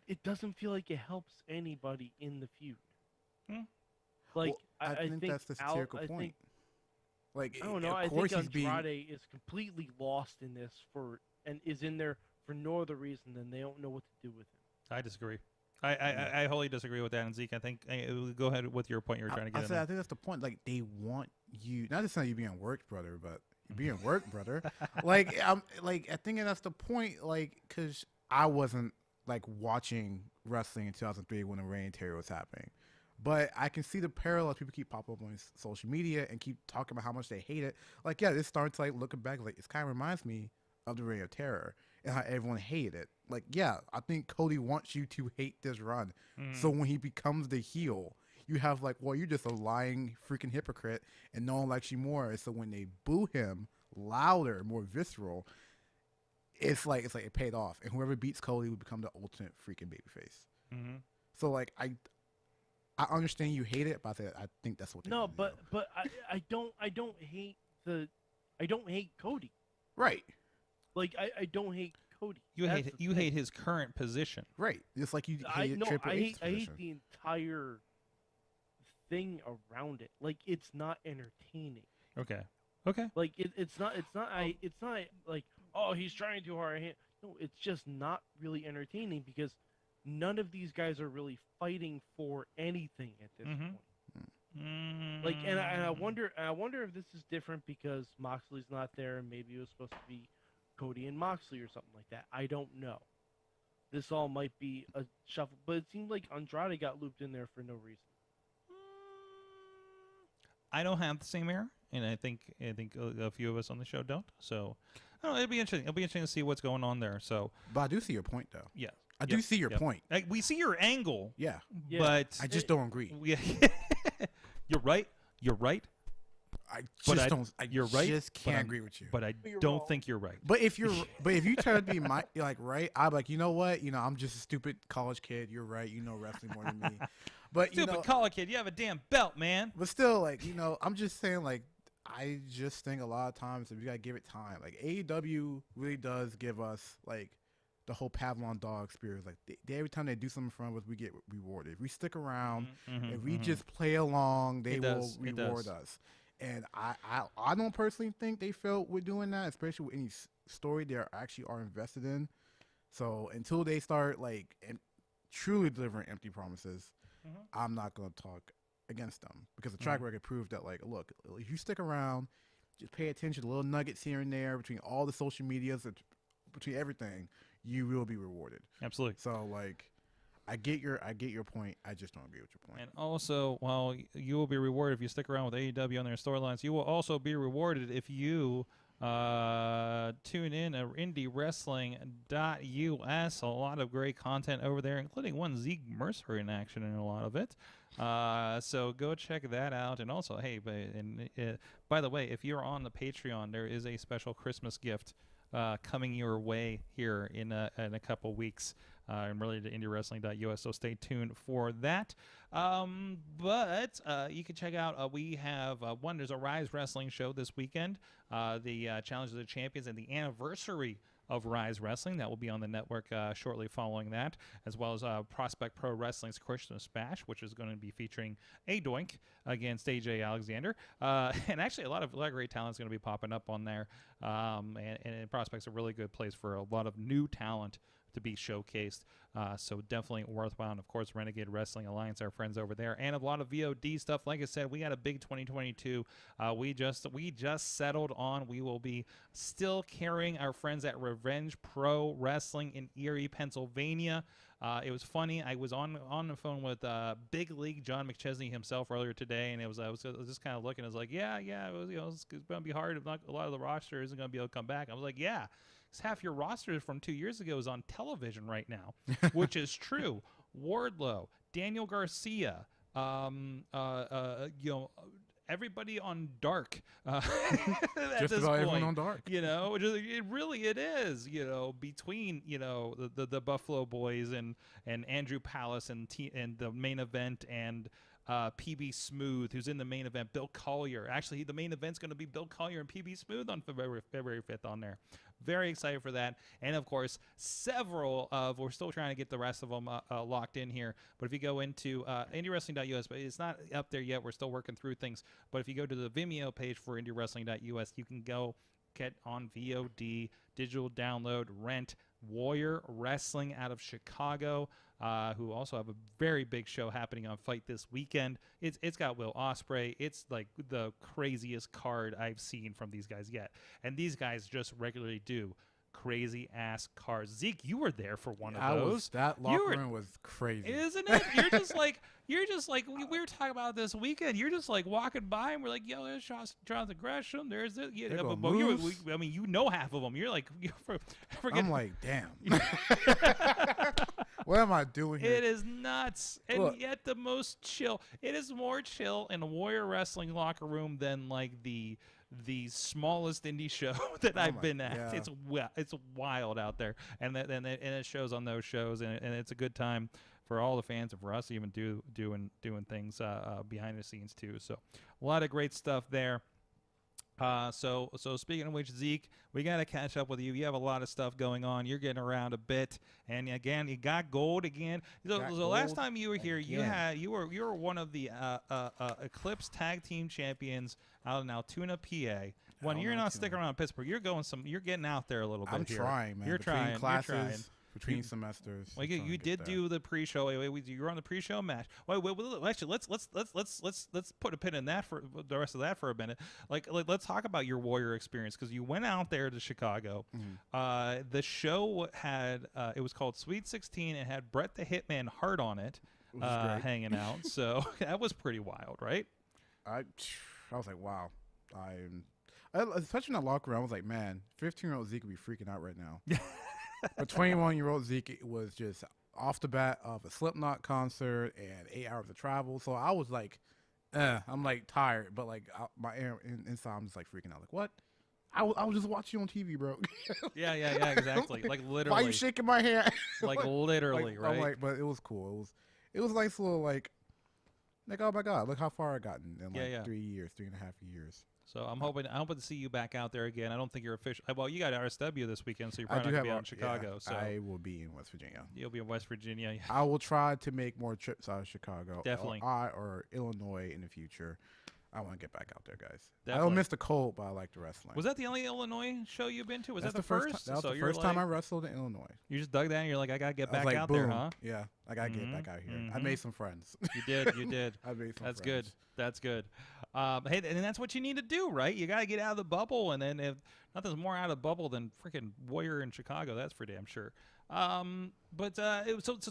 it doesn't feel like it helps anybody in the feud. Like well, I think that's the satirical point. I don't know. I think Andrade is completely lost in this and is in there for no other reason than they don't know what to do with him. I disagree. I wholly disagree with that. And Zeke, I think go ahead with your point you were trying to get. I think that's the point. Like they want you, not just saying you being worked, brother, but you being worked, brother. I think that's the point. Like, cause I wasn't like watching wrestling in 2003 when the Reign and Terry was happening. But I can see the parallels. People keep popping up on social media and keep talking about how much they hate it. Like, yeah, this starts like looking back, like it kind of reminds me of the Reign of Terror and how everyone hated it. Like, yeah, I think Cody wants you to hate this run. So when he becomes the heel, you have like, well, you're just a lying freaking hypocrite and no one likes you more. So when they boo him louder, more visceral, it's like it paid off. And whoever beats Cody will become the ultimate freaking babyface. So like I understand you hate it, but I think that's what. But I don't hate Cody. Right. Like I don't hate Cody. You hate his current position. Right. Just like you hate Triple H's position. I hate the entire thing around it. Like it's not entertaining. Okay. Like it's not like, oh, he's trying too hard. No, it's just not really entertaining because none of these guys are really fighting for anything at this point. Like, and I wonder if this is different because Moxley's not there, and maybe it was supposed to be Cody and Moxley or something like that. I don't know. This all might be a shuffle, but it seemed like Andrade got looped in there for no reason. I don't have the same error, and I think a few of us on the show don't. So, I don't know, it'll be interesting. It'll be interesting to see what's going on there. So, but I do see your point, though. Yeah. I do see your point. Like, we see your angle. Yeah. But I just don't agree. Yeah. You're right. I just can't agree with you. But I don't think you're right. But if you try to be right, I'm like, you know what? I'm just a stupid college kid. You're right. You know wrestling more than me. But stupid college kid. You have a damn belt, man. But still, like, I'm just saying, like, I just think a lot of times that we gotta give it time. Like AEW really does give us like the whole Pavlov dog experience. Like they every time they do something for us, we get rewarded. If we stick around, if we just play along, they will reward us. And I don't personally think they felt with doing that, especially with any story they actually are invested in. So until they start like truly delivering empty promises, I'm not going to talk against them because the track record proved that, like, look, if you stick around, just pay attention to little nuggets here and there between all the social medias, between everything, you will be rewarded. Absolutely. So like, I get your point. I just don't agree with your point. And also, while you will be rewarded if you stick around with AEW on their storylines, you will also be rewarded if you tune in at IndieWrestling.us. A lot of great content over there, including one Zeke Mercer in action in a lot of it. So go check that out. And also, hey, by the way, if you're on the Patreon, there is a special Christmas gift coming your way here in a couple weeks. And related to IndieWrestling.us, so stay tuned for that. But you can check out, we have one, there's a Rise Wrestling show this weekend, the Challenge of the Champions and the anniversary of Rise Wrestling. That will be on the network shortly following that, as well as Prospect Pro Wrestling's Christmas Bash, which is going to be featuring A Doink against AJ Alexander. And actually, a lot of great talent is going to be popping up on there. And Prospect's a really good place for a lot of new talent to be showcased, so definitely worthwhile. And of course, Renegade Wrestling Alliance, our friends over there, and a lot of VOD stuff. Like I said, we got a big 2022. We just settled on. We will be still carrying our friends at Revenge Pro Wrestling in Erie, Pennsylvania. It was funny. I was on the phone with Big League John McChesney himself earlier today, and I was just kind of looking. I was like, yeah, it was, it's going to be hard if not a lot of the roster isn't going to be able to come back. I was like, yeah. Half your roster from 2 years ago is on television right now, which is true. Wardlow, Daniel Garcia, everybody on Dark. Just about everyone on Dark. It is. Between the Buffalo Boys and Andrew Palace and the main event and PB Smooth, who's in the main event, Bill Collier. Actually, the main event's going to be Bill Collier and PB Smooth on February 5th on there. Very excited for that. And, of course, we're still trying to get the rest of them locked in here. But if you go into IndieWrestling.us, but it's not up there yet. We're still working through things. But if you go to the Vimeo page for IndieWrestling.us, you can go get on VOD, digital download, rent Warrior Wrestling out of Chicago, who also have a very big show happening on Fight this weekend. It's got Will Ospreay. It's like the craziest card I've seen from these guys yet. And these guys just regularly do crazy ass cards. Zeke, you were there for one of those. That locker room was crazy, isn't it? You're just like we were talking about this weekend. You're just like walking by and we're like, yo, there's Jonathan Gresham. There's it. Yeah, you know half of them. You're like, I'm like, damn. What am I doing here? It is nuts. And yet the most chill. It is more chill in a Warrior Wrestling locker room than like the smallest indie show that I've been at. Yeah. It's wild out there, and it shows on those shows, and it's a good time for all the fans and for us even doing things behind the scenes too. So a lot of great stuff there. So speaking of which, Zeke, we got to catch up with you. You have a lot of stuff going on. You're getting around a bit, and again, you got gold again. So last time you were here, you were one of the Eclipse Tag Team Champions out in Altoona, PA. When you're not sticking around in Pittsburgh, you're getting out there a little bit. I'm trying, man. Between classes. Between semesters. Well, you did do the pre-show. You were on the pre-show match. Wait, actually, let's put a pin in that for the rest of that for a minute. Like let's talk about your Warrior experience, because you went out there to Chicago. Mm-hmm. The show had it was called Sweet 16. It had Bret the Hitman Hart on it, hanging out. So that was pretty wild, right? I was like, wow. Especially in that locker room, I was like, man, 15-year-old Zeke would be freaking out right now. A 21-year-old Zeke was just off the bat of a Slipknot concert and 8 hours of travel. So I was like, I'm like tired, but like my inside, I'm just like freaking out. Like, what? I was just watching you on TV, bro. yeah, exactly. Like literally. Why are you shaking my hand? Like literally, right? I'm like, but it was cool. It was nice little like, oh my God, look how far I gotten in like 3 years, 3.5 years. So I'm hoping to see you back out there again. I don't think you're official. Well, you got RSW this weekend, so you're probably not going to be out in Chicago. Yeah, so I will be in West Virginia. You'll be in West Virginia. I will try to make more trips out of Chicago. Definitely. Or Illinois in the future. I want to get back out there, guys. I Definitely. don't miss the cold, but I like the wrestling. Was that the only Illinois show you've been to? Was That's that the first? That was so the you're first time I like- wrestled in Illinois. You just dug that and you're like, I gotta get I was back like, out boom. there, huh? Yeah, I gotta get back out here. I mhm. made some friends. You did. You did. I made some That's friends. good. That's good. Hey, and that's what you need to do, right? You got to get out of the bubble, and then if nothing's more out of the bubble than freaking Warrior in Chicago, that's for damn sure. So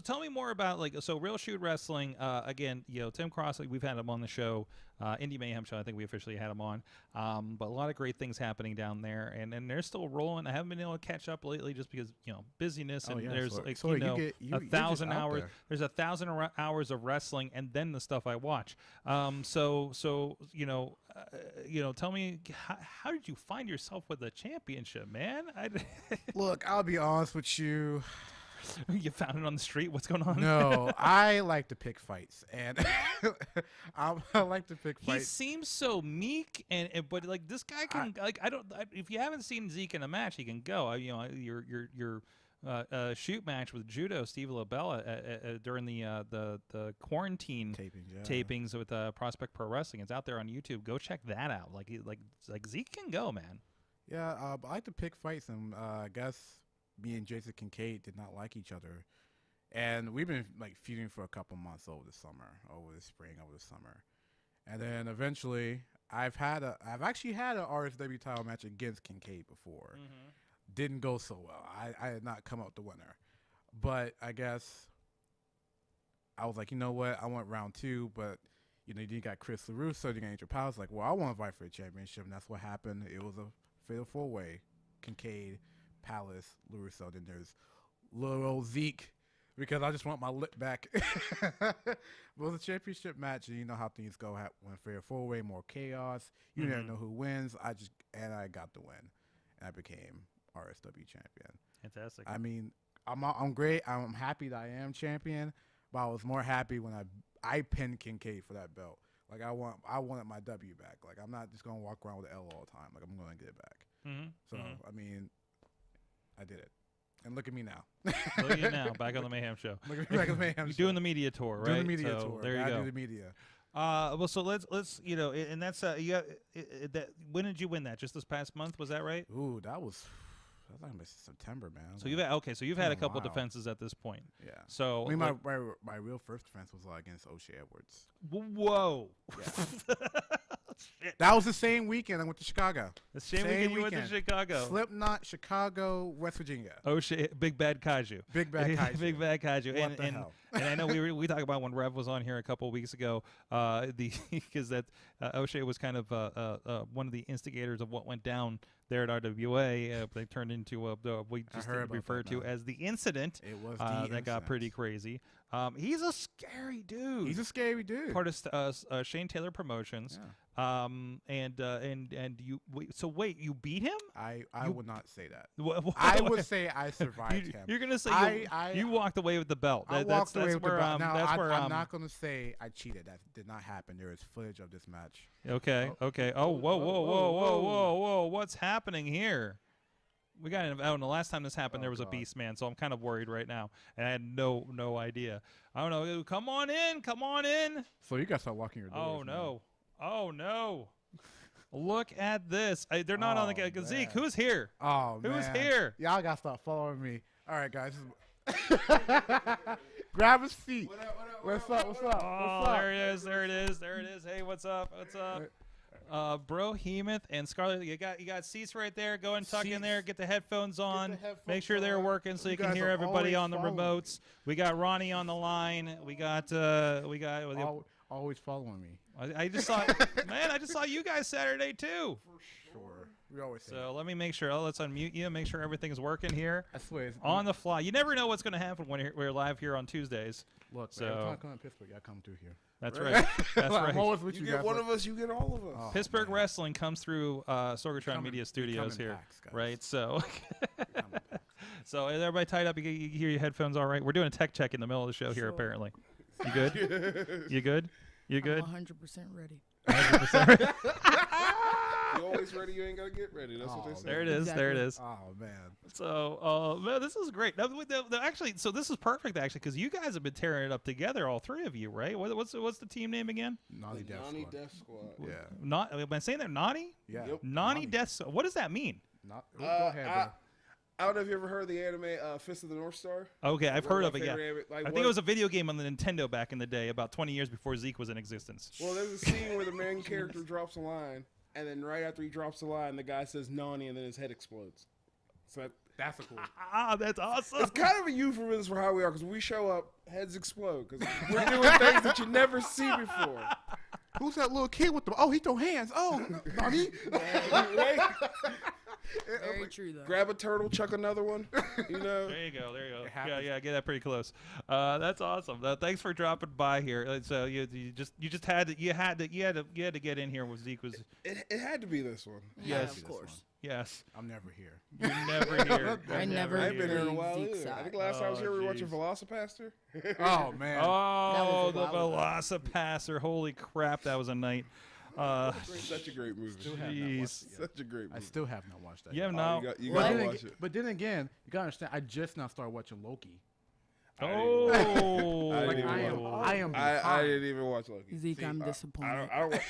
tell me more about so Real Shoot Wrestling. Again, Tim Cross, we've had him on the show, Indie Mayhem show. I think we officially had him on. But a lot of great things happening down there, and they're still rolling. I haven't been able to catch up lately just because busyness and there's 1,000 hours. There's 1,000 hours of wrestling, and then the stuff I watch. Tell me how did you find yourself with the championship, man? Look, I'll be honest with you. You found it on the street? What's going on? No, I like to pick fights, and I like to pick fights. He seems so meek, but this guy can if you haven't seen Zeke in a match, he can go. Your shoot match with Judo Steve LaBella during the quarantine tapings with Prospect Pro Wrestling. It's out there on YouTube. Go check that out. Zeke can go, man. Yeah, I like to pick fights, and I guess me and Jason Kincaid did not like each other, and we've been feuding for a couple months over the spring, over the summer, and then eventually I've actually had an RSW title match against Kincaid before. Mm-hmm. Didn't go so well. I did not come out the winner, but I guess I was like, you know what? I want round 2, but you got Chris LeRusso, you got Angel Palace. I want to fight for a championship, and that's what happened. It was a fatal 4-way: Kincaid, Palace, LeRusso. Then there's little old Zeke, because I just want my lip back. But it was a championship match, and you know how things go. When fatal 4-way, more chaos. You never know who wins. I got the win, and I became RSW champion. Fantastic. I mean, I'm great. I'm happy that I am champion, but I was more happy when I pinned Kincaid for that belt. I wanted my W back. I'm not just gonna walk around with an L all the time. I'm gonna get it back. Mm-hmm. So I mean, I did it, and look at me now. Look at you now, back on the Mayhem show. Look at me back on the Mayhem You're show. doing the media tour, right? Doing the media tour. There you go. I do the media. Well, so let's and that's that. When did you win that? Just this past month, was that right? Ooh, that was like September, man. So you've had a couple defenses at this point. Yeah. So I mean, my real first defense was against O'Shea Edwards. Whoa. Yeah. Shit. That was the same weekend I went to Chicago. The same weekend you went to Chicago. Slipknot, Chicago, West Virginia. O'Shea, Big Bad Kaiju. Big Bad Kaiju. Big Bad Kaiju. What the hell? And I know we talked about when Rev was on here a couple of weeks ago, because that O'Shea was kind of one of the instigators of what went down there at RWA. They turned into we just refer to as the incident. It was that got pretty crazy. He's a scary dude. He's a scary dude. Part of Shane Taylor Promotions. Yeah. And you wait, you beat him? I would not say that. I would say I survived him. You're gonna say you walked away with the belt. I walked away with the belt. I'm not gonna say I cheated. That did not happen. There is footage of this match. Okay. Oh, whoa! What's happening here? We got in the last time this happened, there was a beast man, so I'm kind of worried right now, and I had no idea. I don't know. Come on in. So you guys start walking your doors. Oh no! Look at this. They're not on the Zeke. Who's here? Oh man. Who's here? Y'all gotta stop following me. All right, guys. Grab his feet. What's up? Oh, there it is. Hey, what's up? BroHemoth and Scarlett, you got seats right there. Go and tuck in there. Get the headphones on. Make sure they're working so you can hear everybody on the remotes. We got Ronnie on the line. We got always following me. I just saw I just saw you guys Saturday too. For sure. We always say so let me make sure. Let's unmute you. Make sure everything is working here. I swear. On the fly. You never know what's going to happen when we're live here on Tuesdays. Look, so every time I come to Pittsburgh, I come through here. That's right. That's right. I'm always with you get one of us, you get all of us. Oh, Pittsburgh Wrestling comes through Sorgatron Media Studios here, packs, right? So, so is everybody tied up? You hear your headphones all right? We're doing a tech check in the middle of the show here, apparently. You good? You good? You good? I'm 100% ready. 100%. You always ready, you ain't gotta get ready. That's what they say. There it is. There it is. Oh man. So, man, this is great. Now, actually, so this is perfect, actually, because you guys have been tearing it up together, all three of you, right? What's the team name again? Nani Death Nani Squad. Death Squad. Yeah. Not. Am I saying that? Nani? Yeah. Yep. Nani Death. What does that mean? Go ahead, bro. I don't know if you ever heard of the anime Fist of the North Star. Okay, I've heard of it. Yeah. I think it was was a video game on the Nintendo back in the day, about 20 years before Zeke was in existence. Well, there's a scene where the main character drops a line, and then right after he drops the line, the guy says Nani, and then his head explodes. So That's a cool. That's awesome. it's kind of a euphemism for how we are, because when we show up, heads explode, because we're doing things that you never see before. Who's that little kid with the? Oh, he throw hands. Oh, Nani. Right? Very true, though. Grab a turtle, chuck another one. You know. There you go. There you go. It Yeah, happens. yeah, get that pretty close. That's awesome. Thanks for dropping by here. So you just had to get in here. With Zeke was It had to be this one. Yeah, Yes. of course. yes. I'm never here. You're never here. I You're never I ain't been here in a Leave while Zeke's either. I side. think last time I was here, we were watching jeez. Velocipaster. Oh man. Oh, was the a while ago. Velocipasser! Holy crap, that was a night. Such a great movie. Still have not Jeez. watched it yet. Such a great movie. I still have not watched that. You yet. have Oh, not. you But gotta then, watch ag- it. but then again, you gotta understand. I just now started watching Loki. Oh, I Like didn't I am. watch I am. I behind. didn't even watch Loki. Zeke, I'm I disappointed. don't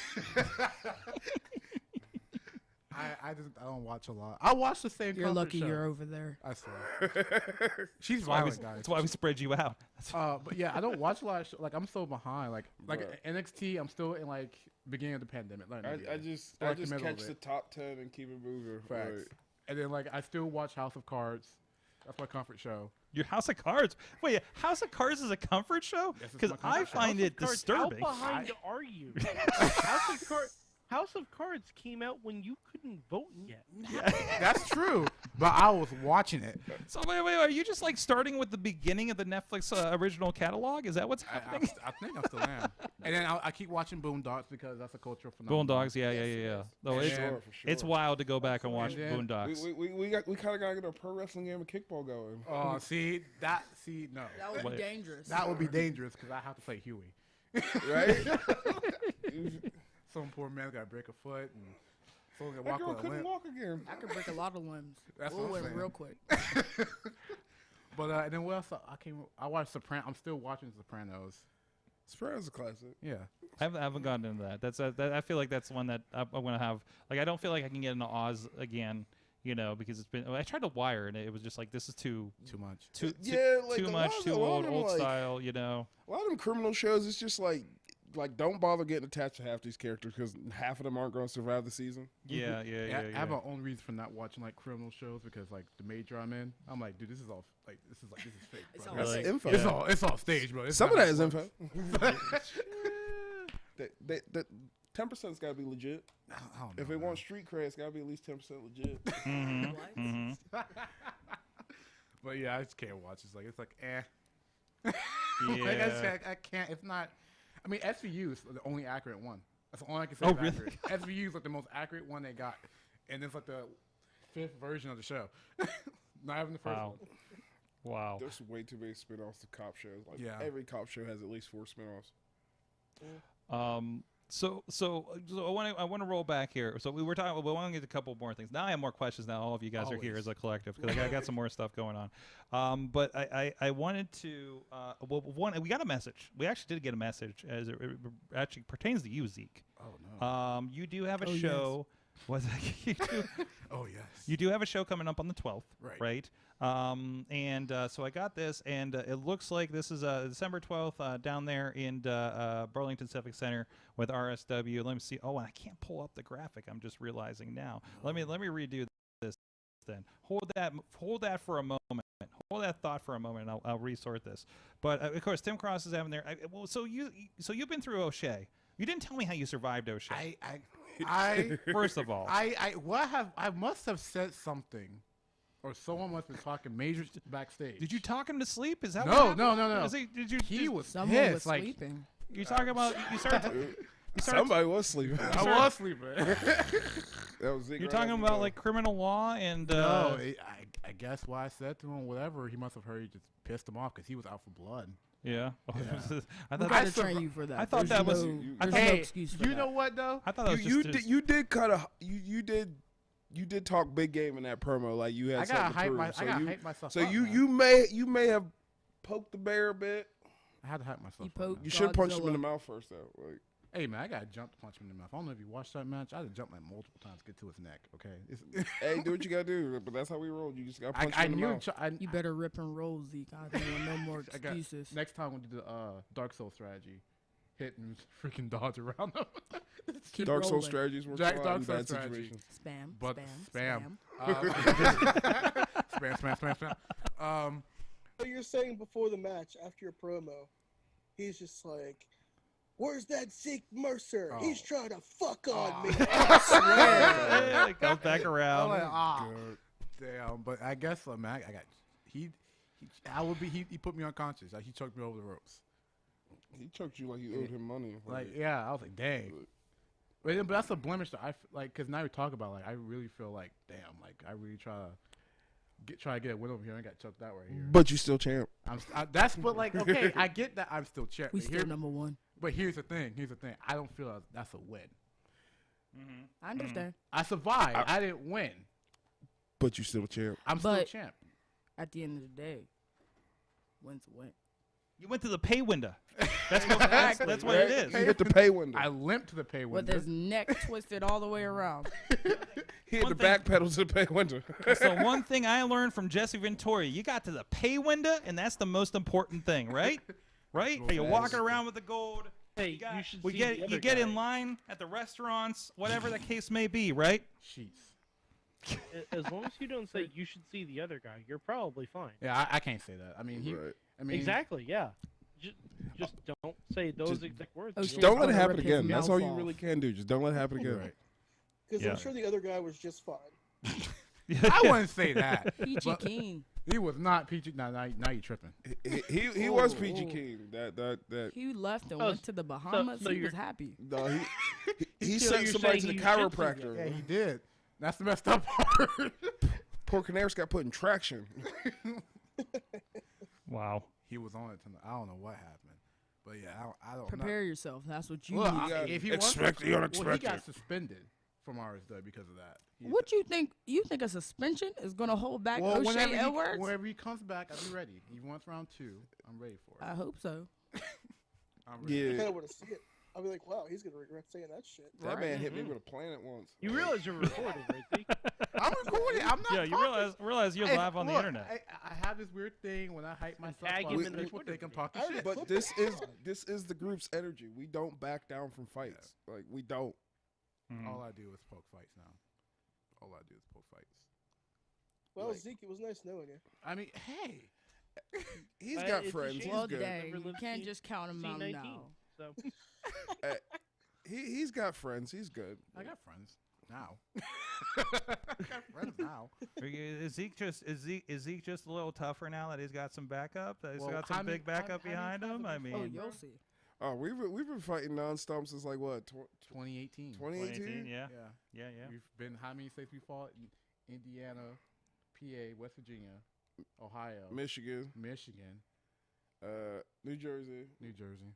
I don't watch a lot. I watch the same. You're comfort lucky show. you're over there. I swear. She's That's why we- violent, guys. that's why we spread you out. But yeah, I don't watch a lot of like I'm so behind. Like Bruh. NXT, I'm still in like beginning of the pandemic. I just Like the middle catch of the it. top 10 and keep it moving. Facts. Right. And then like I still watch House of Cards. That's my comfort show. Your House of Cards. Wait, House of Cards is a comfort show? Yes, it's Because my I comfort show. find it Cards, disturbing. How behind are you? House of Cards came out when you couldn't vote yet. That's true. But I was watching it. So wait, are you just like starting with the beginning of the Netflix original catalog? Is that what's happening? I think I still am. And then I keep watching Boondocks because that's a cultural phenomenon. Boondocks, yeah. Though For it's, sure, for sure. it's wild to go back and watch And then- Boondocks. We kind of gotta get a pro wrestling game of kickball going. Oh, no. That would Wait. be dangerous. That would be dangerous because I have to play Huey. Right? Some poor man got to break a foot and someone got to That walk girl with a couldn't limp. walk again. I could break a lot of limbs. That's we'll what I'm win saying. real quick. But and then what else? I watched Sopranos. I'm still watching Sopranos. Sopranos a classic. Yeah. I haven't gotten into that. That's I feel like that's one that I'm gonna have. Like I don't feel like I can get into Oz again. You know, because it's been. I tried to Wire and it was just like this is too much. too Like, too a much, lot of too them- a lot old, of them, like, style. You know. A lot of them criminal shows, it's just like don't bother getting attached to half these characters because half of them aren't going to survive the season. Yeah. I have my own reason for not watching like criminal shows because like the major I'm in, I'm like, dude, this is fake. It's Bro. all That's Really? info. It's all staged, bro. It's Some of not that is how info. it That 10%'s got to be legit. works. I don't know, If it man. wants street cred, it's got to be at least 10% legit. But yeah, I just can't watch. It's like eh. Like, Yeah. I can't. It's not. I mean, SVU is the only accurate one. That's the only I can say. Oh, is really? accurate. SVU is like the most accurate one they got, and it's like the 5th version of the show. Not even the first Wow. one. Wow. There's way too many spin-offs to cop shows. Like Yeah. every cop show has at least 4 spin-offs. So I want to roll back here. So we were talking. We want to get a couple more things. Now I have more questions. Now all of you guys are here Always. as a collective because I got some more stuff going on. But I wanted to. We got a message. We actually did get a message as it actually pertains to you, Zeke. Oh no. You do have a Oh, yes. show. Was it? Oh yes. You do have a show coming up on the 12th, Right. So I got this, and it looks like this is December 12th down there in Burlington Civic Center with RSW. Let me see. Oh, and I can't pull up the graphic. I'm just realizing now. Let me redo this then. Hold that for a moment. Hold that thought for a moment, and I'll resort this. But of course, Tim Cross is having there. So you've been through O'Shea. You didn't tell me how you survived O'Shea. First of all, I must have said something, or someone must have been talking major backstage. did you talk him to sleep? Is that No, what no, happened? no, no. Is He was Someone pissed. was Like sleeping. You talking about? You started. Somebody was sleeping. I was sleeping. That was Zeke You're right talking after about you. like criminal law and. No, I guess what I said to him, whatever, he must have heard, he just pissed him off because he was out for blood. Yeah. Yeah. I We thought gotta train you for that. I thought There's that was. no, I there's thought, no Hey, excuse for you that. know what though? I thought that was you just. did you did cut a you did talk big game in that promo, like you had I something gotta to prove. hype myself. So up, man. you may have poked the bear a bit. I had to hype myself. He up, poked- man. You should punch him in Godzilla. the mouth first though. Like, Hey man, I got to jump to punch him in the mouth. I don't know if you watched that match. I had to jump like multiple times to get to his neck. Okay. hey, do what you gotta do. But that's how we roll. You just gotta punch I him in the knew. mouth. You better rip and roll, Zeke. I don't want no more I got- excuses. Next time when we do the Dark Soul strategy, hit and freaking dodge around him. Keep Dark Soul rolling. strategies work Dark a lot in Soul bad strategy. situations. Spam, But spam, spam. So you're saying before the match, after your promo, he's just like, "Where's that Zeke Mercer? Oh. He's trying to fuck on me." I swear. Yeah, it goes back around. I'm like, ah, damn. But I guess, man, I got he put me unconscious. Like he choked me over the ropes. He choked you like you owed him money. Like yeah, I was like, dang. But that's a blemish that like, because now we talk about like I really feel like damn, like I really try to get a win over here and got choked out right here. But you still champ. That's but like okay, I get that I'm still champ. We but still number one. But here's the thing. I don't feel that's a win. I understand. I survived. I didn't win. But you still champ. I'm still But- champ. At the end of the day, win's a win. You went to the pay window. That's what it is. He hit the pay window. I limped to the pay With window. his neck twisted all the way around. He hit One the thing- back pedal to the pay window. So one thing I learned from Jesse Ventura, you got to the pay window, and that's the most important thing, right? Right? Are you walking around with the gold? Hey, You, got, you should we see get the other you get guy. in line at the restaurants, whatever the case may be, right? Sheets. As long as you don't say you should see the other guy, you're probably fine. Yeah, I can't say that. I mean, Right. Exactly. Yeah. Just don't say those exact words. Oh, You'll- shit. Don't let it gonna happen rip his again. That's mouth all you off. really can do. Just don't let it happen again. Right. Because Yeah. I'm sure the other guy was just fine. I wouldn't say that. Peachy But Keen. he was not peachy. Now you tripping. He was Oh, PG oh. King. That. He left and Oh, went to the Bahamas. so he was you're- happy. No, he So sent you're somebody to saying the he should see chiropractor. Yeah, he did. That's the messed up part. Poor Canaris got put in traction. Wow. He was on it tonight. I don't know what happened, but yeah, I don't Prepare yourself. That's what you know. need. Well, if he expect the well, he unexpected. got suspended from RSW because of that. What you think? You think a suspension is gonna hold back Well, O'Shea Edwards? whenever he comes back, I'll be ready. He wants round 2. I'm ready for it. I hope so. I'm ready. I kind Yeah, of want to see it. I'll be like, wow, he's gonna regret saying that shit. that man hit me Mm-hmm. with a planet once. You realize you're recording, right? Zeke? I'm recording. I'm not. Yeah, you talking. realize you're Hey, live on the look, internet. I have this weird thing when I hype myself tag up. him in the People Twitter think I'm video. talking shit. But this is the group's energy. We don't back down from fights. Like we don't. All I do is poke fights now. All I do is poke fights. Well, Like- Zeke, it was nice knowing you. I mean, hey. He's It's got a friends. shame. He's Well, good. dang, Never you lived can't C- just count him out C19. now. So He's got friends. He's good. I got friends now. I got friends now. Is Zeke just a little tougher now that he's got some backup? That he's Well, got how some many- big backup how many behind times him? have I we Oh, mean, you'll see. Oh, we've been fighting nonstop since like what 2018. 2018? yeah, Yeah. yeah. We've been how many states we fought? Indiana, PA, West Virginia, Ohio, Michigan, Michigan, New Jersey. New Jersey.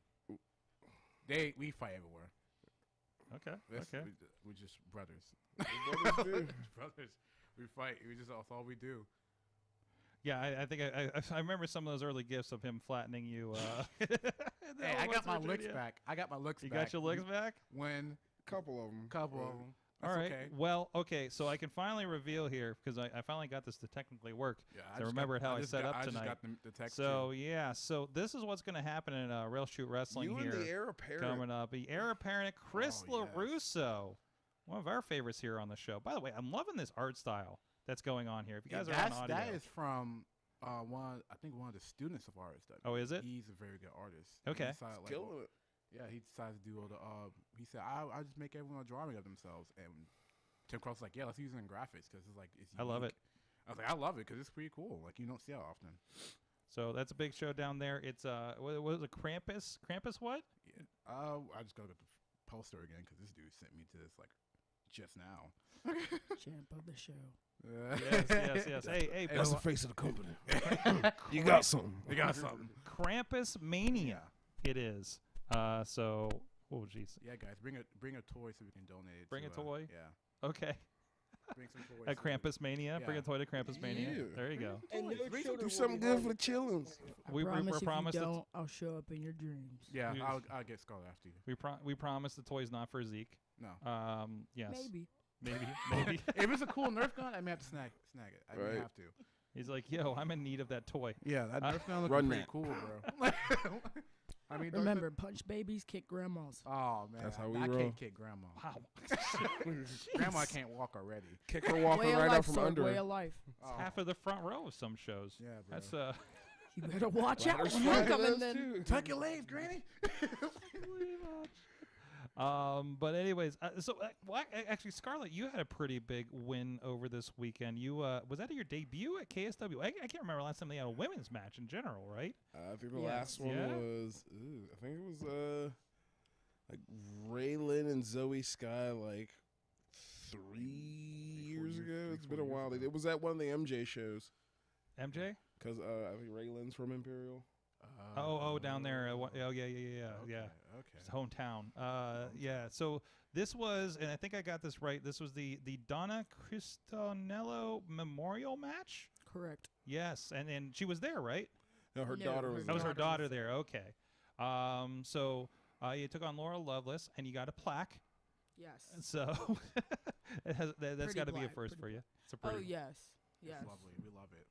We fight everywhere. Okay, That's- okay. We're just brothers. Brothers do. Brothers. We fight. That's all we do. Yeah, I think I remember some of those early gifts of him flattening you. Hey, I got my licks back. I got my licks You back. got your licks back? When Couple of them. couple of them. All right. Okay. Well, okay. So I can finally reveal here because I finally got this to technically work. Yeah, I remembered how I just set got- up I tonight. just got the text. So too. yeah, so this is what's going to happen in Rail Shoot Wrestling You here and the heir apparent. coming up. The heir apparent Chris Oh, yes. LeRusso, one of our favorites here on the show. By the way, I'm loving this art style that's going on here. If you guys are on audio, that is from one of the students of ours. Oh, is it? He's a very good artist. Okay. He decided, like, Killing it. yeah, he decided to do all the. He said, "I just make everyone a drawing of themselves." And Tim Cross was like, "Yeah, let's use it in graphics because it's like it's." I love unique." it. I was like, "I love it because it's pretty cool. Like you don't see it often." So that's a big show down there. It's what was it? Krampus? Krampus what? Yeah. I just gotta get the poster again because this dude sent me to this like just now. Champ of the show. Yes. Hey, That's the Bill, face of the company. You got something. You got something. Krampus Mania. It is. So, oh jeez. Yeah, guys, bring a toy so we can donate it. Bring to, a toy? Yeah. Okay. Bring some toys. At Krampus Mania. Bring a Yeah. toy to Krampus Mania. Yeah. There you go. And no children Do will something be good for the harmed. chillins. We promise if promised you the don't, I'll show up in your dreams. Yeah, We- I'll get Scarlett after you. we promised the toy's not for Zeke. No. Yes. Maybe. Maybe. If it's a cool Nerf gun, I may have to snag it. I may Right. have to. He's like, yo, I'm in need of that toy. Yeah, that Nerf gun Run looks pretty that. cool, bro. I mean, don't Remember, punch babies, kick grandmas. Oh man, That's how we I roll. can't kick grandma. Wow. Grandma can't walk already. Kick her walking Way of right life, out from sir, under way her. of life. Oh. Half of the front row of some shows. Yeah, bro. That's You better watch out Ladders when fly I'm to coming those then. too. Tuck your legs, Granny. But anyways, actually, Scarlett, you had a pretty big win over this weekend. You was that your debut at KSW? I can't remember last time they had a women's match in general, right? I think the Yes. last one Yeah? was. I think it was like Raylan and Zoe Sky like 3 years ago. It's been a while. It was at one of the MJ shows MJ? because I think Raylan's from Imperial. Oh, down there. Oh, yeah. Okay. His hometown. Yeah. So this was, and I think I got this right. This was the Donna Cristanello Memorial match. Correct. Yes, and she was there, right? No, her No, daughter her was. That was her daughter daughter was there. Okay. So you took on Laura Lovelace, and you got a plaque. Yes. So that's Pretty got to be a black, first pretty for you. It's a Oh pretty. yes. Yes. It's lovely. We love it.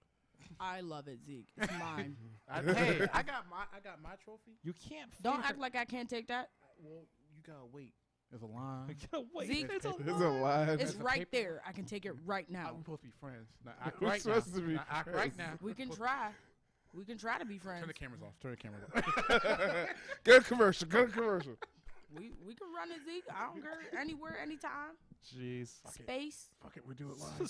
I love it, Zeke. It's mine. Hey, I got my trophy. You can't. Don't fit act her- like I can't take that. Well, you gotta wait. There's a line. You gotta wait. Zeke, It's a There's a line. It's There's a right paper. there. I can take it right I'm now. supposed to be friends. Now, act We're right now. supposed to be Now, act right friends. now. We can try. We can try to be friends. Turn the cameras off. Turn the cameras off. Go commercial. Go commercial. We can run it, Zeke. I don't care. Anywhere, anytime. Jeez. Space. Fuck it, we do it live.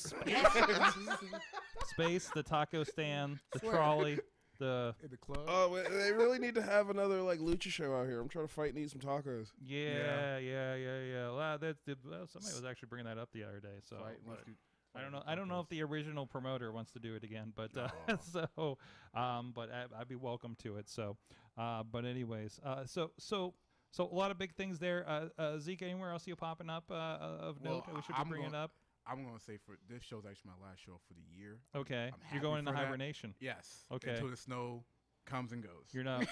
Space, the taco stand, the Swear. trolley, the In the club. Oh, they really need to have another like lucha show out here. I'm trying to fight and eat some tacos. yeah. Well, somebody was actually bringing that up the other day. So Fight, but let's do- I don't fight know. I don't know tacos. if the original promoter wants to do it again, but but I'd be welcome to it. So, but anyways, so a lot of big things there. Zeke, anywhere else you popping up of Well, note that we should be I'm bringing gonna- up? I'm gonna say for this show's actually my last show for the year. Okay, I'm you're happy going into for that. hibernation. Yes. Okay. Until the snow comes and goes. You're not.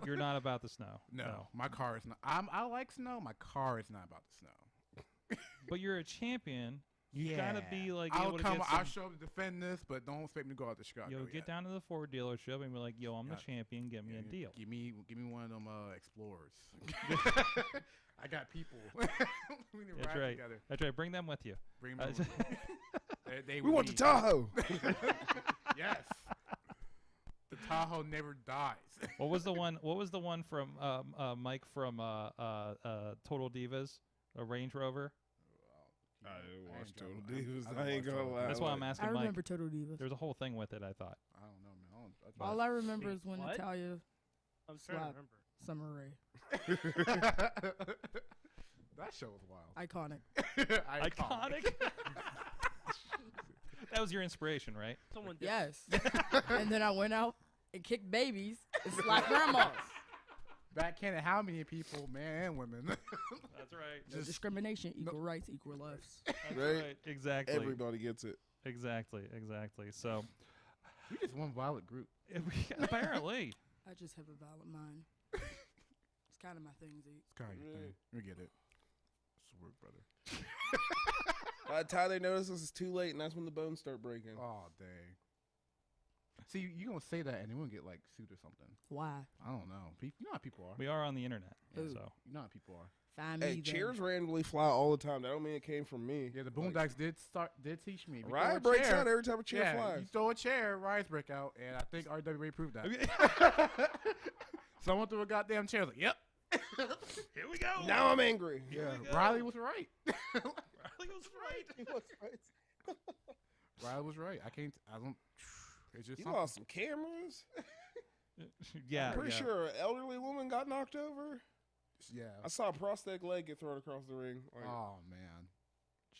You're not about the snow. No, my car is not. I like snow. My car is not about the snow. But you're a champion. You gotta be like I'll able to come. get I'll some, show up to defend this, but don't expect me to go out to Chicago. Yo, yet. get down to the Ford dealership and be like, yo, I'm the Yeah. champion. Get me a deal. Give me one of them Explorers. I got people. We need to That's ride right. together. That's right. Bring them with you. Bring Uh, them. with me. They We would want the need- Tahoe. Yes. The Tahoe never dies. What was the one? What was the one from Mike from Total Divas? A Range Rover. I didn't watch Total Total Divas. don't I ain't watch gonna Total lie. That's why I'm I asking Mike. remember Total Divas. There's a whole thing with it. I thought. I don't know, man. All I remember is when What? Natalia I'm trying to Slap. remember. Summer Rae. That show was wild. Iconic. Iconic. That was your inspiration, right? Someone did. Yes. And then I went out and kicked babies and slapped grandmas. Backhanded how many people, men and women? That's right. No discrimination, equal rights, equal lives. That's Right? right. Exactly. Everybody gets it. Exactly. So We just one violent group. apparently. I just have a valid mind. It's kind of my thing, Zeke. It's kind of your thing. You get it. It's work, brother. By the time they notice this is too late, and that's when the bones start breaking. Oh dang. See, you gonna say that, and they won't get like sued or something. Why? I don't know. You know how people are. We are on the internet. Ooh. So You know how people are. Find Hey, me then. chairs randomly fly all the time. That don't mean it came from me. Yeah, the Boondocks did teach me. If you throw a Riot breaks chair- out every time a chair yeah, flies. you throw a chair, riots break out, and I think RWA proved that. Someone threw a goddamn chair. Like, yep. Here we go. Now I'm angry. Yeah, we go. Riley was right. Riley was right. He was right. Riley was right. I don't. It's just You something. lost some cameras. Yeah. I'm pretty yeah. sure an elderly woman got knocked over. Yeah. I saw a prosthetic leg get thrown across the ring. Like, Oh man.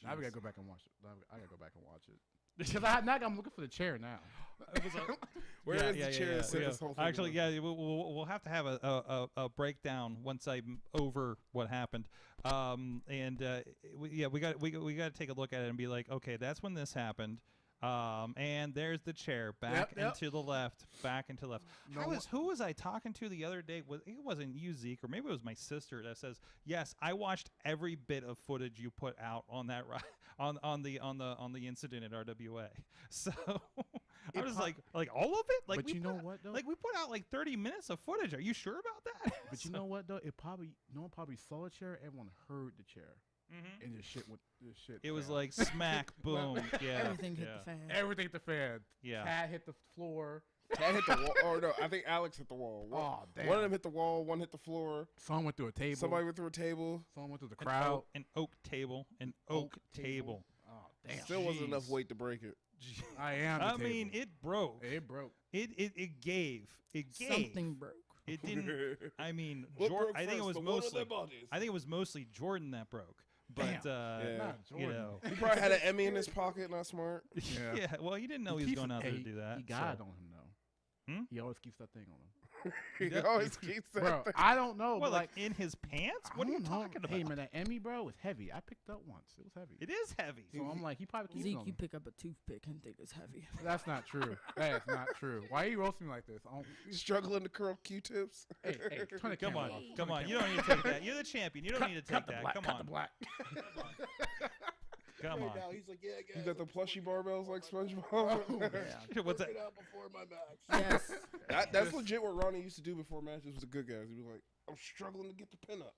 Now we gotta go back and watch it. I gotta go back and watch it. Because I'm looking for the chair now. Where is the chair that set this whole thing Actually, up? we'll have to have a breakdown once I'm over what happened. We got to take a look at it and be like, okay, that's when this happened. And there's the chair back and to the left, back and to the left. Who was I talking to the other day? It wasn't you, Zeke, or maybe it was my sister that says, "Yes, I watched every bit of footage you put out on that on the incident at RWA." So I was like all of it. Like, but you know what though? Like we put out like 30 minutes of footage. Are you sure about that? But you know what though? No one probably saw the chair. Everyone heard the chair. Mm-hmm. And just shit with this shit. It was like smack, boom. Yeah. Everything hit the fan. Everything hit the fan. Yeah. Cat hit the floor. Cat hit the wall. Or no, I think Alex hit the wall. Oh, damn. One of them hit the wall. One hit the floor. Someone went through a table. Somebody went through a table. Someone went through the crowd. An oak table. Oh, damn. Still wasn't enough weight to break it. I mean, it broke. It broke. It gave. Something broke. It didn't. I mean, I think it was mostly Jordan that broke. But you know, he probably had an Emmy in his pocket. Not smart. Yeah. Well, he didn't know he was going out there to do that. He got it on him though. He always keeps that thing on him. He always keeps that. Bro, thing. I don't know. What, like in his pants? What are you talking about? Hey man, that Emmy, bro, was heavy. I picked up once. It was heavy. It is heavy. So I'm like, he probably keeps it Zeke, on you him. pick up a toothpick and think it's heavy. That's not true. That is not true. Why are you roasting me like this? Struggling to curl Q-tips. Hey, turn the Come camera on, off. come on. You don't need to take that. You're the champion. You don't need to take that. Come Cut on. the black. Come on. Now he's like, yeah, guys. You got the I'm just plushy working- barbells like SpongeBob. What's that? working out before my match. Yes. That's legit what Ronnie used to do before matches with the good guys. He'd be like, I'm struggling to get the pin up.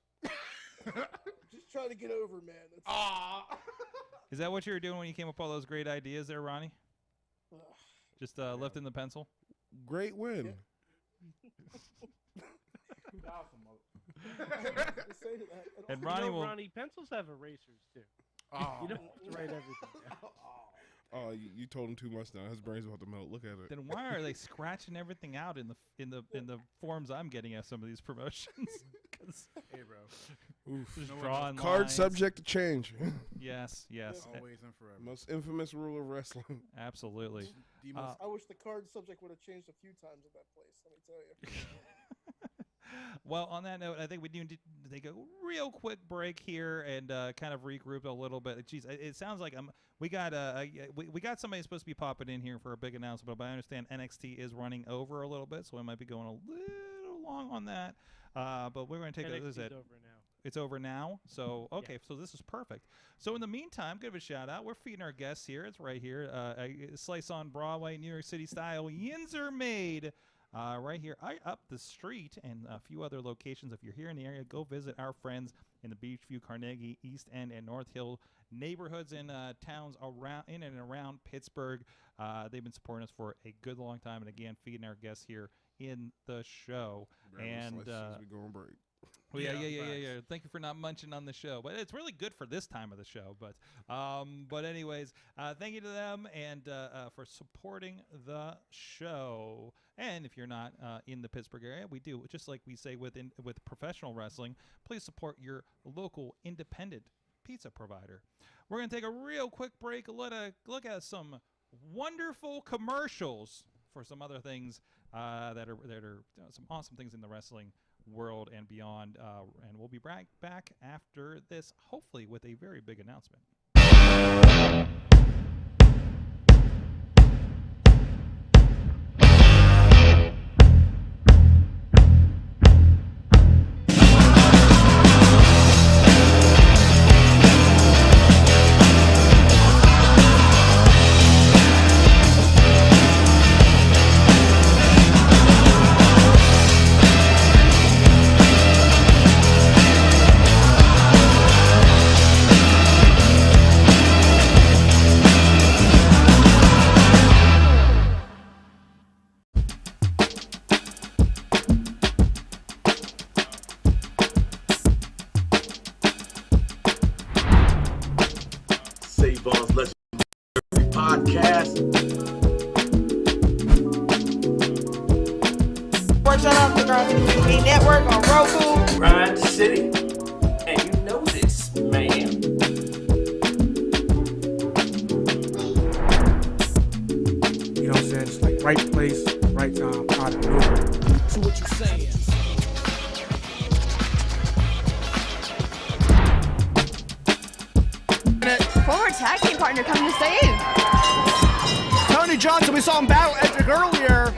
Just trying to get over, man. That's Is that what you were doing when you came up with all those great ideas there, Ronnie? Just lifting the pencil? Great win. And Ronnie will. Ronnie, pencils have erasers too. Oh. You don't have to write everything down. Oh, you told him too much now. His brain's about to melt. Look at it. Then why are they scratching everything out in the forms I'm getting at some of these promotions? Hey, bro. Just drawing Card lines. subject to change. Yes. Always and forever. Most infamous rule of wrestling. Absolutely. I wish the card subject would have changed a few times at that place. Let me tell you. Well, on that note, I think we need to take a real quick break here and kind of regroup a little bit. Jeez, it sounds like we got somebody supposed to be popping in here for a big announcement, but I understand NXT is running over a little bit, so we might be going a little long on that. But we're going to take NXT's a over now. It's over now, so okay, so this is perfect. So in the meantime, give a shout out. We're feeding our guests here. It's right here, a Slice on Broadway, New York City style. Yins are made. Right here, up the street, and a few other locations. If you're here in the area, go visit our friends in the Beachview, Carnegie, East End, and North Hill neighborhoods and towns in and around Pittsburgh. They've been supporting us for a good long time, and again, feeding our guests here in the show. And we go on break. Well, yeah. Thank you for not munching on the show, but it's really good for this time of the show. But anyways, thank you to them and for supporting the show. And if you're not in the Pittsburgh area, we do just like we say with professional wrestling. Please support your local independent pizza provider. We're gonna take a real quick break. Look at some wonderful commercials for some other things that are some awesome things in the wrestling world and beyond, and we'll be back after this, hopefully with a very big announcement. Savon's Legendary Podcast. Watch out on the TV network on Roku. Grind City. And you know this, man. right place, right time, out of nowhere. So what you saying? Former tag team partner coming to save. Tony Johnson, we saw him battle Edric earlier,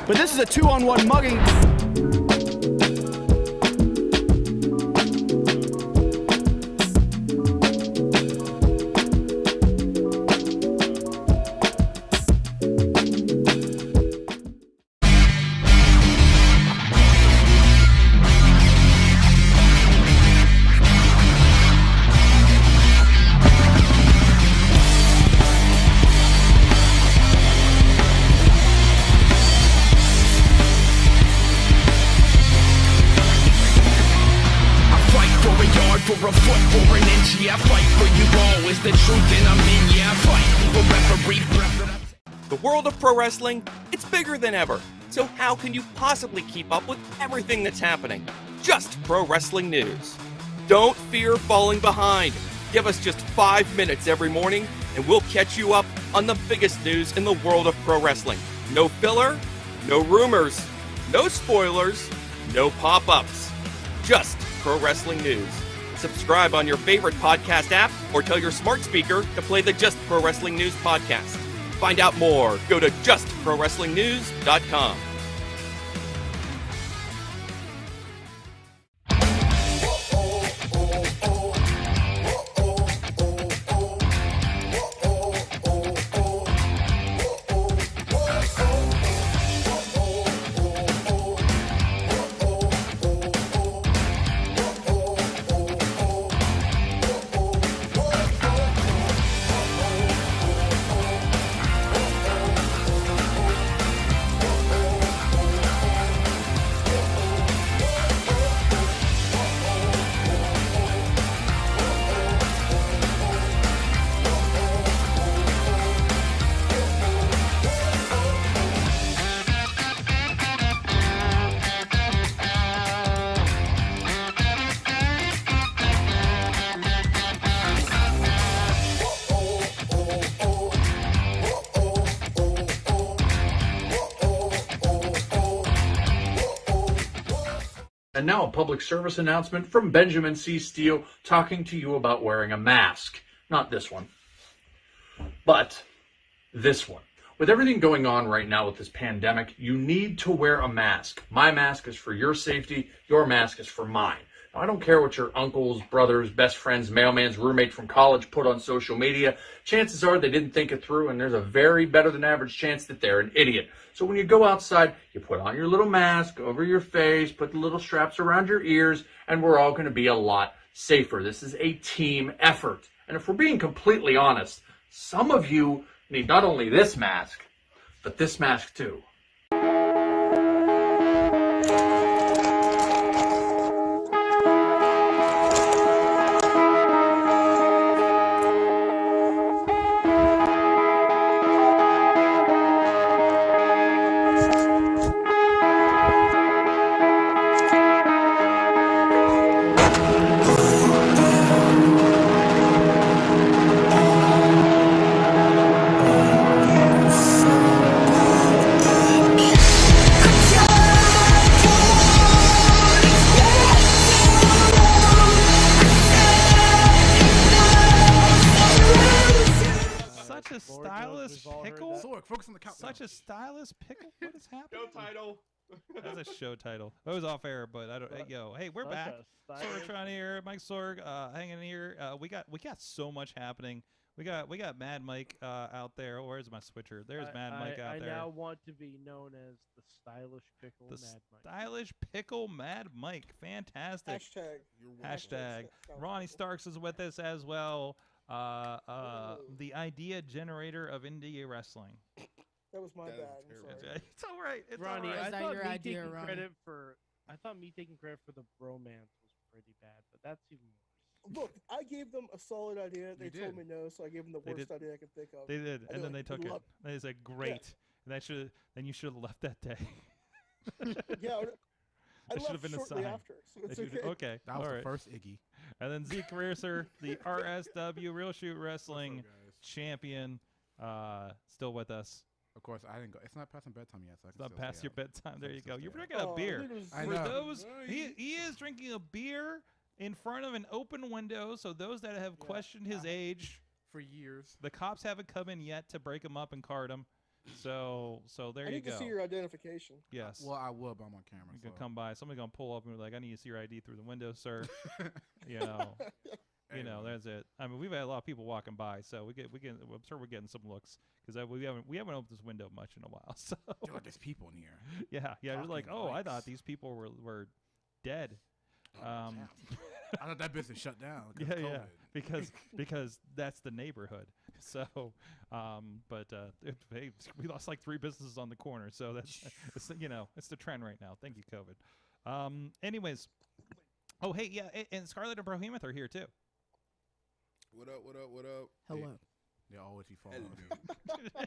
but this is a 2-on-1 mugging. For a foot or an inch, yeah, I fight for you all. Is the truth and I'm in, yeah, I fight for referee. The world of pro wrestling, it's bigger than ever. So how can you possibly keep up with everything that's happening? Just pro wrestling news. Don't fear falling behind. Give us just 5 minutes every morning and we'll catch you up on the biggest news in the world of pro wrestling. No filler, no rumors, no spoilers, no pop-ups. Just pro wrestling news. Subscribe on your favorite podcast app or tell your smart speaker to play the Just Pro Wrestling News podcast. Find out more. Go to justprowrestlingnews.com. And now a public service announcement from Benjamin C. Steele talking to you about wearing a mask. Not this one, but this one. With everything going on right now with this pandemic, you need to wear a mask. My mask is for your safety. Your mask is for mine. Now, I don't care what your uncles, brothers, best friends, mailman's roommate from college put on social media. Chances are they didn't think it through, and there's a very better than average chance that they're an idiot. So when you go outside, you put on your little mask over your face, put the little straps around your ears, and we're all going to be a lot safer. This is a team effort. And if we're being completely honest, some of you need not only this mask, but this mask too. Such a stylish pickle. What is happening? Show title. That's a show title. It was off air, but I don't. Hey, we're back. Sorgatron here. Mike Sorg, hanging here. We got so much happening. We got Mad Mike out there. Where's my switcher? There's Mad Mike out there. I now want to be known as the stylish pickle Mad Mike. Stylish pickle Mad Mike. Fantastic. Hashtag. Ronnie Starks is with us as well. The idea generator of indie wrestling. That was my bad. I'm sorry. It's all right. It's Ronnie, all right. I thought me taking credit for the bromance was pretty bad, but that's even worse. Look, I gave them a solid idea. They told me no, so I gave them the worst idea I could think of. They did, and then they took it. They said, "Great," and then you should have left that day. Yeah, I should have left been a shortly sign. after, so it's okay. Okay, that was all the right. first Iggy. And then Zeke Mercer, the RSW Real Shoot Wrestling champion, still with us. Of course, I didn't go. It's not past my bedtime yet, so I It's can not still past stay your out. bedtime. There I you can go. still You're stay out. drinking a beer. I For know. those, he is drinking a beer in front of an open window. So those that have questioned his age for years, the cops haven't come in yet to break him up and card him. So there I you need go. to see your identification. Yes. Well, I will, but I'm on camera. You So. can come by. Somebody's gonna pull up and be like, "I need to see your ID through the window, sir." You know. You know, that's it. I mean, we've had a lot of people walking by, so I'm sure we're getting some looks because we haven't opened this window much in a while. So Dude, there's people in here. yeah, we're like, Talking oh, I bikes. thought these people were dead. I thought that business shut down. Yeah, because that's the neighborhood. So, hey, we lost like 3 businesses on the corner. So that's it's the trend right now. Thank you, COVID. Anyways, oh hey, yeah, and Scarlett and Brohemoth are here too. What up? What up? What up? Hello. They always be following.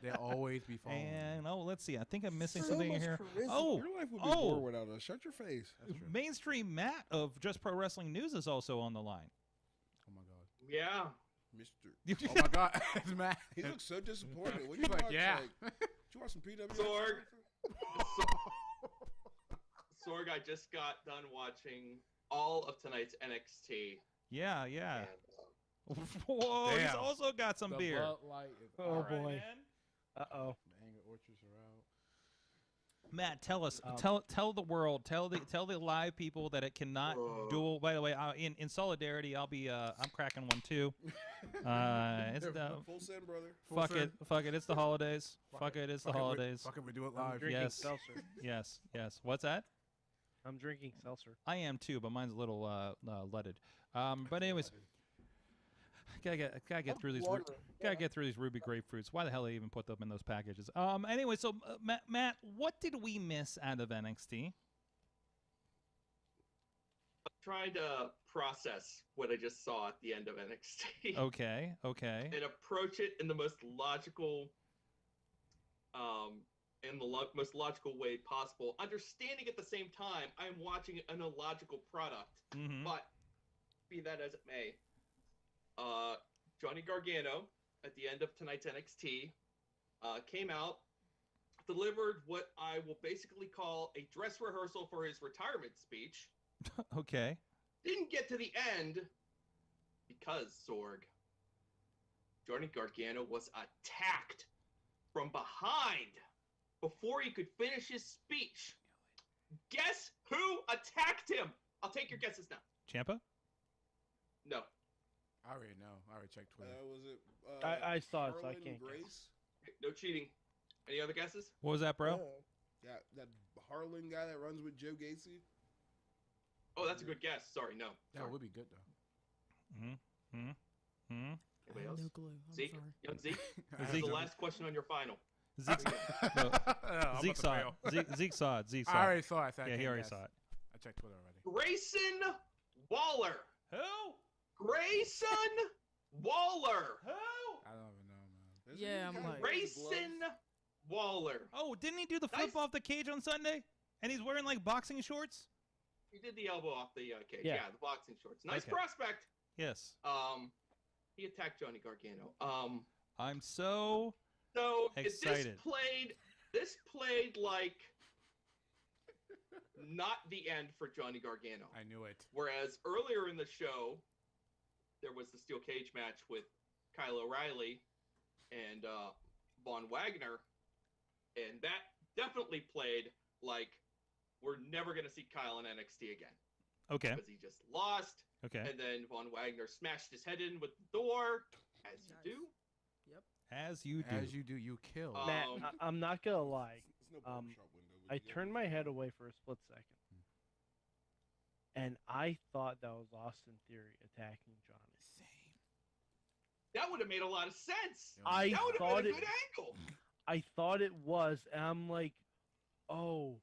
They always be following. And let's see. I think I'm missing So something much here. charisma. Oh, Your life would be bored without us. Shut your face. Mainstream Matt of Just Pro Wrestling News is also on the line. Oh my god. Yeah. Mr. Oh my god, it's Matt. He looks so disappointed. What He's you like, watch? yeah. Did you watch some PW? Sorg. Sorg, I just got done watching all of tonight's NXT. Yeah. And, Whoa, he's Damn. also got some The beer. Bud Light is Oh all right, boy. man. Uh-oh. The Angry Orchards are out. Matt, tell us, tell the world, tell the live people that it cannot duel. By the way, in solidarity, I'll be I'm cracking one too. It's the Full send, brother. fuck it, it's the holidays. Fuck it, it's the holidays. Fuck it, we do it I'm live. drinking Yes. seltzer. Yes. What's that? I'm drinking seltzer. I am too, but mine's a little leaded. But anyways, gotta get through these. water. Gotta get through these ruby grapefruits. Why the hell they even put them in those packages? Anyway, so Matt, what did we miss out of NXT? I'm trying to process what I just saw at the end of NXT. Okay. And approach it in the most logical, most logical way possible. Understanding at the same time, I'm watching an illogical product. Mhm. But be that as it may, Johnny Gargano at the end of tonight's NXT came out, delivered what I will basically call a dress rehearsal for his retirement speech. Okay. Didn't get to the end because, Sorg, Johnny Gargano was attacked from behind before he could finish his speech. Guess who attacked him? I'll take your guesses now. Ciampa? No. I already know. I already checked Twitter. Was it? I saw it, so I Harlan can't Grace? No cheating. Any other guesses? What was that, bro? Yeah, that Harlan guy that runs with Joe Gacy. Oh, that's a good guess. Sorry, no. That would be good though. Anybody else? No clue. I'm Zeke? sorry. Young Zeke? That's Zeke. the last question on your final. Zeke saw it. Zeke saw it. Zeke saw it. I already saw it. So I Yeah, he can't already guess. saw it. I checked Twitter already. Grayson Waller. Who? Grayson Waller. Who? I don't even know, man. Yeah, I'm like, Grayson Waller. Oh, didn't he do the flip off the cage on Sunday? And he's wearing like boxing shorts? He did the elbow off the cage. Yeah. Yeah, the boxing shorts. Nice Okay. prospect. Yes. He attacked Johnny Gargano. I'm so excited. This played like not the end for Johnny Gargano. I knew it. Whereas earlier in the show, there was the steel cage match with Kyle O'Reilly and Von Wagner, and that definitely played like we're never going to see Kyle in NXT again. Okay. Because he just lost. Okay. And then Von Wagner smashed his head in with the door, as you do. Yep. As you do. As you do, you kill. Matt, I'm not gonna lie. It's no barbershop window. I turned my head away for a split second, and I thought that was Austin Theory attacking Johnny. That would have made a lot of sense. I that would have thought been a it- good angle. I thought it was, and I'm like, oh,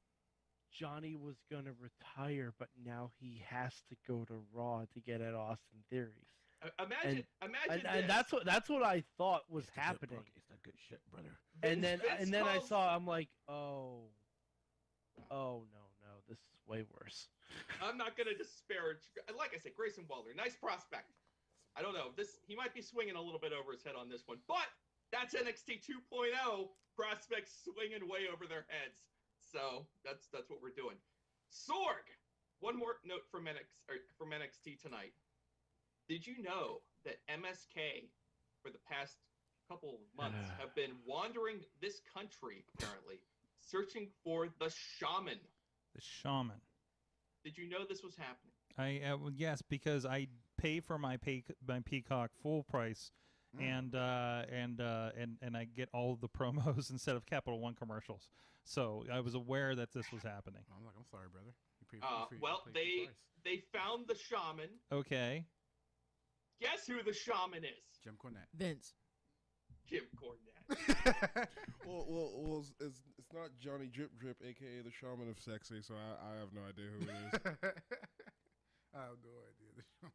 Johnny was gonna retire, but now he has to go to Raw to get at Austin Theory. Imagine and this. that's what I thought was happening. It's that good shit, brother. And then Vince I calls- saw, I'm like, oh no, this is way worse. I'm not going to disparage. Like I said, Grayson Waller, nice prospect. I don't know. He might be swinging a little bit over his head on this one, but That's NXT 2.0 prospects swinging way over their heads. So that's what we're doing. Sorg, one more note from NXT tonight. Did you know that MSK for the past couple of months have been wandering this country, apparently, searching for the shaman? The shaman. Did you know this was happening? Yes, because I pay for my Peacock full price, and I get all of the promos instead of Capital One commercials. So I was aware that this was happening. I'm like, I'm sorry, brother. You paid Well, they found the shaman. Okay. Guess who the shaman is? Jim Cornette. Vince. Jim Cornette. well, it's not Johnny Drip Drip, aka the Shaman of Sexy, so I have no idea who it is. I have no idea.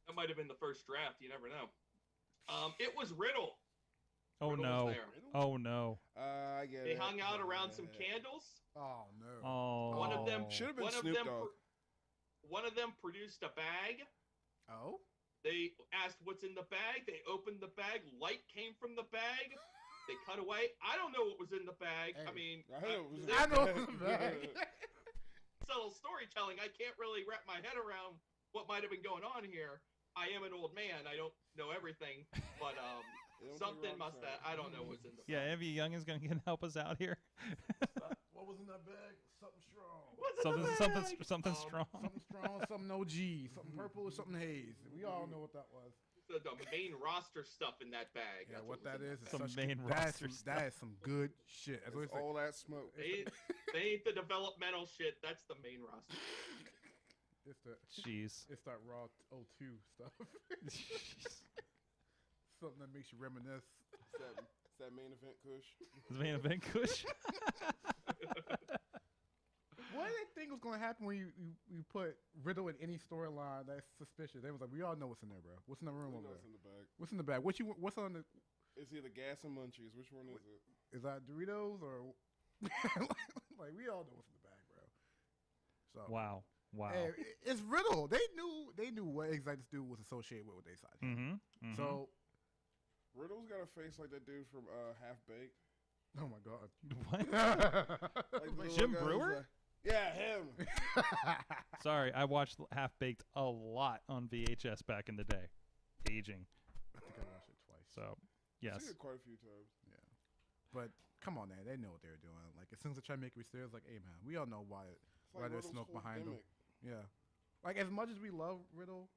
That might have been the first draft. You never know. It was Riddle. Oh Riddle no! was there. Oh no! I get They it. hung out around some candles. Oh no! Oh. One of them should have been one of Snoop them Dogg. one of them produced a bag. Oh. They asked what's in the bag. They opened the bag. Light came from the bag. They cut away. I don't know what was in the bag. Hey, I mean, I know what was in the bag. Subtle storytelling. I can't really wrap my head around what might have been going on here. I am an old man. I don't know everything, but something must have. I don't know what's in the bag. Yeah, Evie Young is going to help us out here. What was in that bag? Something strong. Something strong. Something strong, something OG, something purple or something haze. We all know what that was. The main roster stuff in that bag. Yeah, That's what that was in is that some bag. main that's roster some, that is some good shit. That's what It's it's all that smoke. They ain't the developmental shit. That's the main roster. It's the Jeez. It's that raw 02 stuff. Something that makes you reminisce. It's that main event Kush. The main event Kush. What did they think was going to happen when you put Riddle in any storyline that's suspicious? They was like, we all know what's in there, bro. What's in the room over What's there? in the bag? What's in the bag? What's on the? It's either gas and munchies. Which one is it? Is that Doritos or? Like we all know what's in the bag, bro. So Wow. hey, it's Riddle. They knew what exactly this dude was associated with they side. Mm-hmm. So Riddle's got a face like that dude from Half Baked. oh my god. What? Like the Jim little guy who's Brewer? like- yeah, him. Sorry, I watched Half Baked a lot on VHS back in the day. Aging. I think I watched it twice. So, I've yes. seen it quite a few times. Yeah. But come on, man. They know what they're doing. Like as soon as they try to make it mysterious, like, hey man, we all know why like there's Riddle's smoke whole behind gimmick. him. Yeah. Like as much as we love Riddle,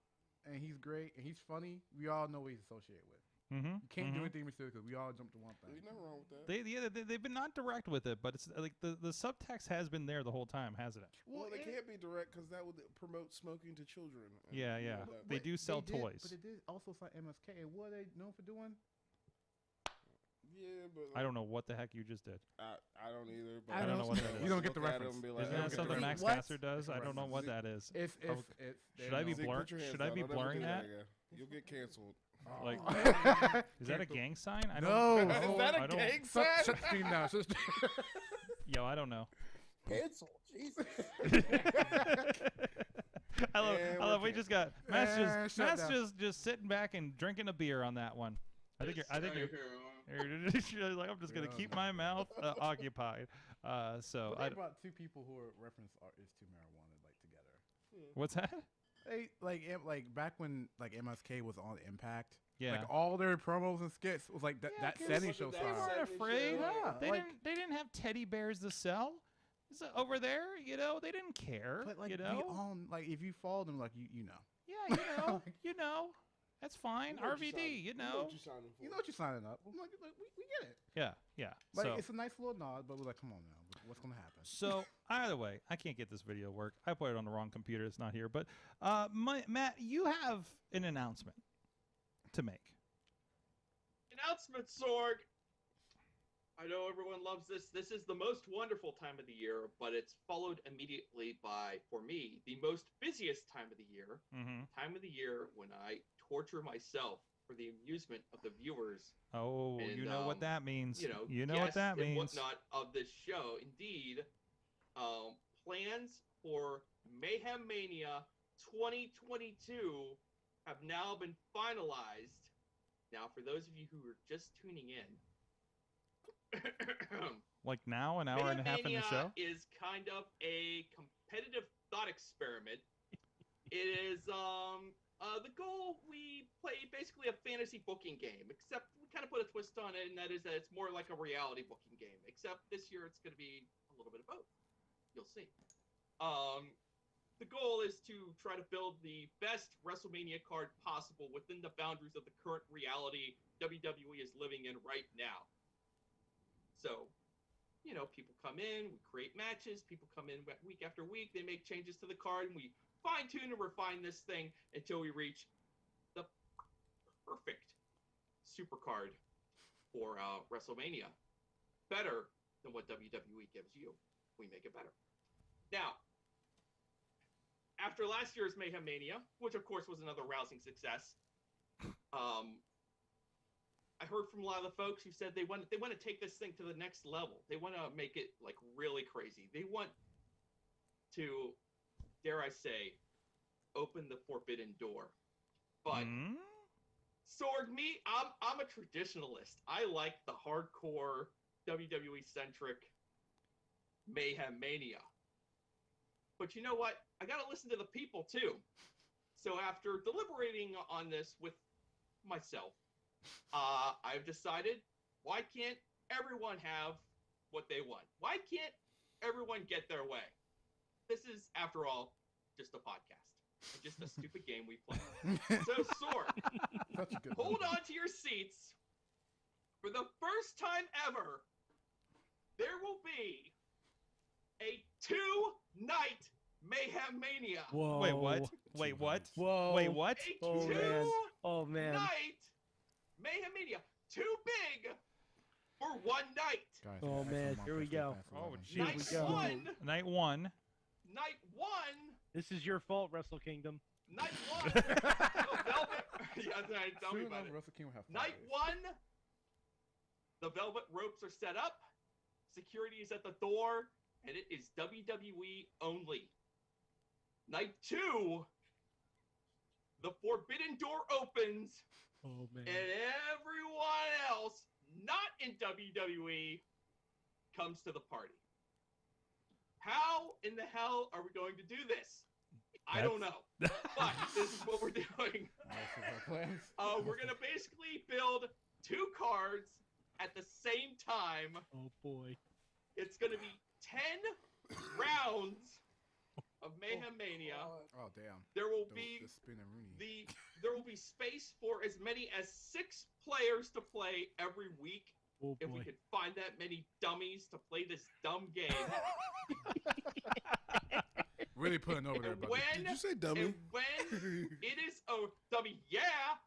and he's great and he's funny, we all know what he's associated with. Mm-hmm. You can't do anything mysterious because we all jump to one thing. There's nothing wrong with that. They've been not direct with it, but it's like the subtext has been there the whole time, hasn't it? Well, they can't be direct because that would promote smoking to children. and Yeah, you know yeah. that. They do sell did, toys. But they did also sign MSK. And what are they known for doing? Yeah, but I don't know what the heck you just did. I don't either. But I don't know what that is. You don't get the Look at reference. him and be like, Isn't I that don't get something the Max What? Caster does? I don't know what that is. If Should I be Zeke, blur? put your hands Should I down. be Don't ever blurring do that? again. You'll get canceled. Like, Oh. is that a gang sign? I No. don't. Is that a I don't- gang Shut sign? the stream down. Shut the Yo, I don't know. Cancel. Jesus. I love. And I we're love. We just got Matt's And shut Matt's down. just sitting back and drinking a beer on that one. I think you're like, I'm just gonna Yeah. keep my mouth occupied. So Well, I. they brought two people who are reference artists to marijuana like together. What's that? They like back when like MSK was on Impact. Yeah. Like all their promos and skits was like that. Yeah, that 'cause setting show They style. weren't afraid. Yeah, They like- didn't. They didn't have teddy bears to sell. So over there, you know, they didn't care. But like you we know. own like if you follow them, like you know. Yeah, you know, you know. That's fine. You know what you RVD, signed- you know know. what you signing for. You know what you're signing up. I'm like, we get it. Yeah, yeah. Like So, it's a nice little nod, but we're like, come on now, what's gonna happen? so either way, I can't get this video to work. I put it on the wrong computer. It's not here. But Matt, you have an announcement to make. Announcement, Sorg. I know everyone loves this. This is the most wonderful time of the year, but it's followed immediately by, for me, the most busiest time of the year. Mm-hmm. Time of the year when I torture myself for the amusement of the viewers. Oh, And, you know what that means. You know, what that guests and means. whatnot of this show. Indeed, plans for Mayhem Mania 2022 have now been finalized, Now, for those of you who are just tuning in, Like now, an hour and a half in the Mayhem show? Mania is kind of a competitive thought experiment. It is the goal. We play basically a fantasy booking game, except we kind of put a twist on it, and that is that it's more like a reality booking game. Except this year it's going to be a little bit of both. You'll see. The goal is to try to build the best WrestleMania card possible within the boundaries of the current reality WWE is living in right now. So, you know, people come in, we create matches, people come in week after week, they make changes to the card, and we fine-tune and refine this thing until we reach the perfect super card for WrestleMania. Better than what WWE gives you. We make it better. Now, after last year's Mayhem Mania, which of course was another rousing success, I heard from a lot of the folks who said they want to take this thing to the next level. They want to make it like really crazy. They want to, dare I say, open the forbidden door. But Sorg, me, I'm a traditionalist. I like the hardcore WWE centric Mayhem Mania. But you know what? I got to listen to the people, too. So after deliberating on this with myself, I've decided, why can't everyone have what they want? Why can't everyone get their way? This is, after all, just a podcast. And just a stupid game we play. So, Sorg, hold on to your seats. For the first time ever, there will be a 2-night Mayhem Mania. Whoa. Wait, what? Wait, what? Whoa. Wait, what? Oh, man. Oh, man. Night Mayhem Mania. Too big for one night. Guys, Oh, man. Here we go. Oh, Here we go. Night one. Night one. This is your fault, Wrestle Kingdom. Night one. The Velvet. Yeah, tell me Soon about enough, it. Wrestle Kingdom will have Night one. The Velvet ropes are set up. Security is at the door, and it is WWE only. Night two. The forbidden door opens. Oh, man. And everyone else not in WWE comes to the party. How in the hell are we going to do this? I don't know. But this is what we're doing. We're going to basically build 2 cards at the same time. Oh, boy. It's going to be 10 rounds of Mayhem Mania. Oh, damn. There will The be spin and Rooney. there will be space for as many as 6 players to play every week. Oh, if we boy. could find that many dummies to play this dumb game. Really putting over there, buddy. Did you say dummy? And when it is dummy, yeah.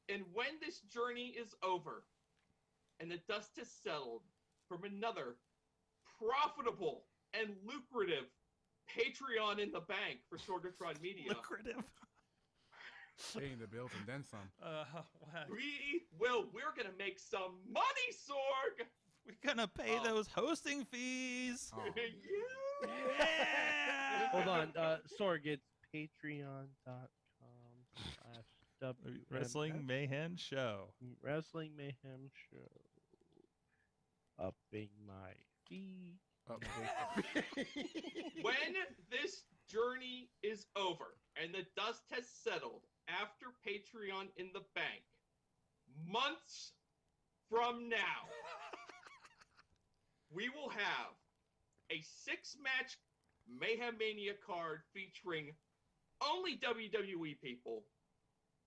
And when this journey is over, and the dust has settled from another profitable and lucrative Patreon in the bank for Sorgatron Media. Lucrative. Paying the bills and then some. We're gonna make some money, Sorg. We're gonna pay those hosting fees. Oh. Yeah. Hold on. Sorg, it's patreon.com/WM. Wrestling Mayhem Show. Wrestling Mayhem Show. Upping my fee. When this journey is over and the dust has settled after Patreon in the bank, months from now, we will have a 6-match Mayhem Mania card featuring only WWE people,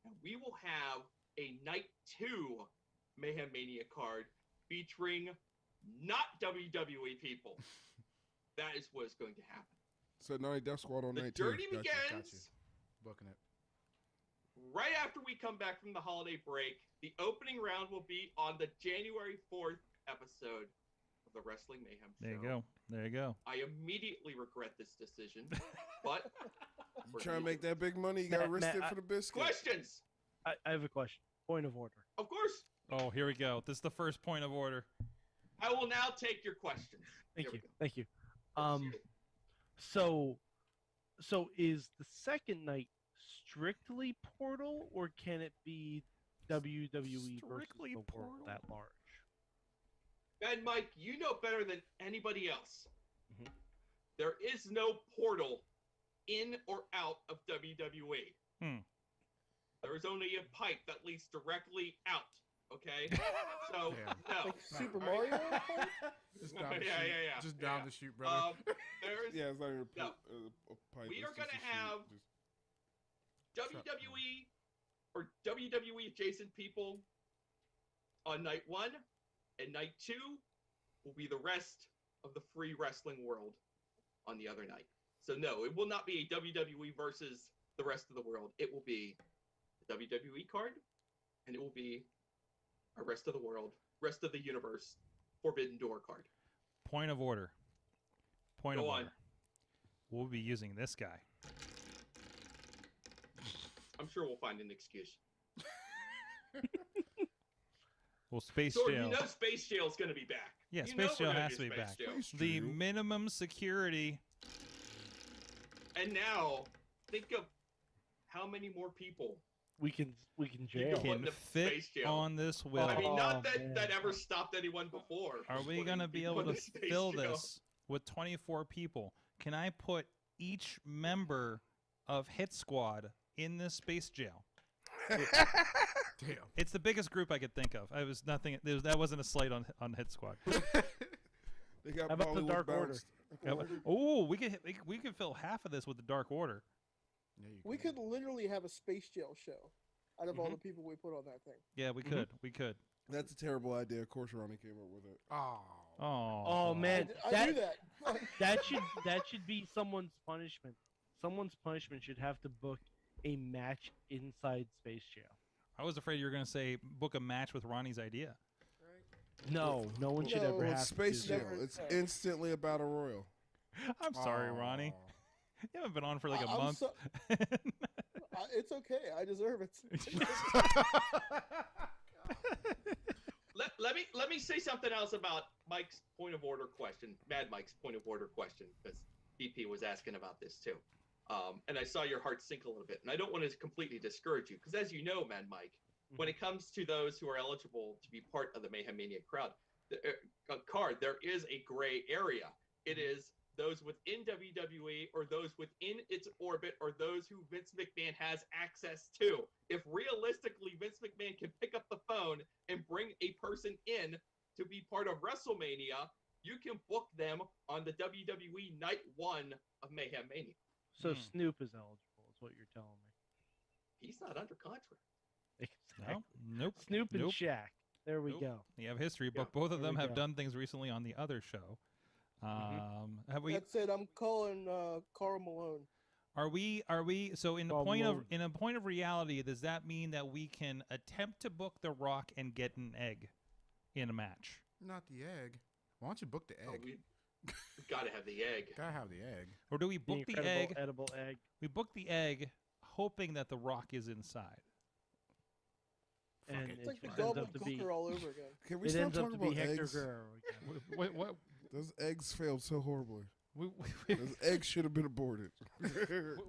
and we will have a Night 2 Mayhem Mania card featuring not WWE people. That is what is going to happen. So Nani Death Squad on The night journey 2. begins Booking it. right after we come back from the holiday break. The opening round will be on the January 4th episode of the Wrestling Mayhem Show. There you go. There you go. I immediately regret this decision, but You trying to make that big money? You got to risk it for the biscuit. questions. I have a question. Point of order. Of course, Oh, here we go. This is the first point of order. I will now take your questions. Thank Here you. we go. Thank you. So is the second night strictly Portal, or can it be WWE Strictly versus the Portal? world at large? And Mike, you know better than anybody else. Mhm. There is no portal in or out of WWE. There is only a pipe that leads directly out. Okay, so no. Like Super Mario? Just down the yeah, chute. yeah, yeah. Just down the chute, brother. There's Yeah, it's not even no. a pipe. We it's are just going a to chute, have WWE or WWE adjacent people on night 1, and night 2 will be the rest of the free wrestling world on the other night. So no, it will not be a WWE versus the rest of the world. It will be the WWE card, and it will be a rest of the world, rest of the universe, Forbidden Door card. Point of order. Point Go of on. order. We'll be using this guy. I'm sure we'll find an excuse. Well, Space Sorg, Jail. you know Space Jail's going to be back. Yeah, You know Space we're Jail gonna has do to be Space back. Jail. The minimum security. And now, think of how many more people We can you jail. can put in Can the fit Space Jail. on this wheel. I mean, not that man. that ever stopped anyone before. Are from we putting going to be people able in to the Space fill Jail. this with 24 people? Can I put each member of Hit Squad in this space jail? Damn. It's the biggest group I could think of. I was nothing. That wasn't a slight on Hit Squad. They got How about the Bollywood Dark Order? bounced. Oh, we could fill half of this with the Dark Order. We could literally have a Space Jail show out of all the people we put on that thing. Yeah, we could. We could. That's a terrible idea. Of course, Ronnie came up with it. Oh man, I knew that. that should be someone's punishment. Someone's punishment should have to book a match inside Space Jail. I was afraid you were going to say book a match with Ronnie's idea. No, no one should ever have Space to. Jail. It's instantly a battle royal. I'm sorry, Ronnie. You haven't been on for like a I'm month. It's okay. I deserve it. Let me say something else about Mike's point of order question, Mad Mike's point of order question, because DP was asking about this too. And I saw your heart sink a little bit. And I don't want to completely discourage you, because as you know, Mad Mike, when it comes to those who are eligible to be part of the Mayhem Mania crowd, card, there is a gray area. It is those within WWE or those within its orbit or those who Vince McMahon has access to. If realistically Vince McMahon can pick up the phone and bring a person in to be part of WrestleMania, you can book them on the WWE Night 1 of Mayhem Mania. So Snoop is eligible, is what you're telling me. He's not under contract. Exactly. Nope. Snoop and Nope. Shaq. There we go. You have history, but Yeah, both of there them we have go. done things recently on the other show. Have we? That's it. I'm calling Carl Malone. Are we? So in the Carl point of Malone. in a point of reality, does that mean that we can attempt to book The Rock and get an egg in a match? Not the egg. Why don't you book the egg? We gotta have the egg. Gotta have the egg. Or do we The book the incredible egg? edible egg. We book the egg, hoping that The Rock is inside. And it. It's like the ends up Goblin to be- Cooker all over again. Can we It stop ends up talking to be about Hector eggs? Guerrero again. What? Those eggs failed so horribly. We, Those eggs should have been aborted.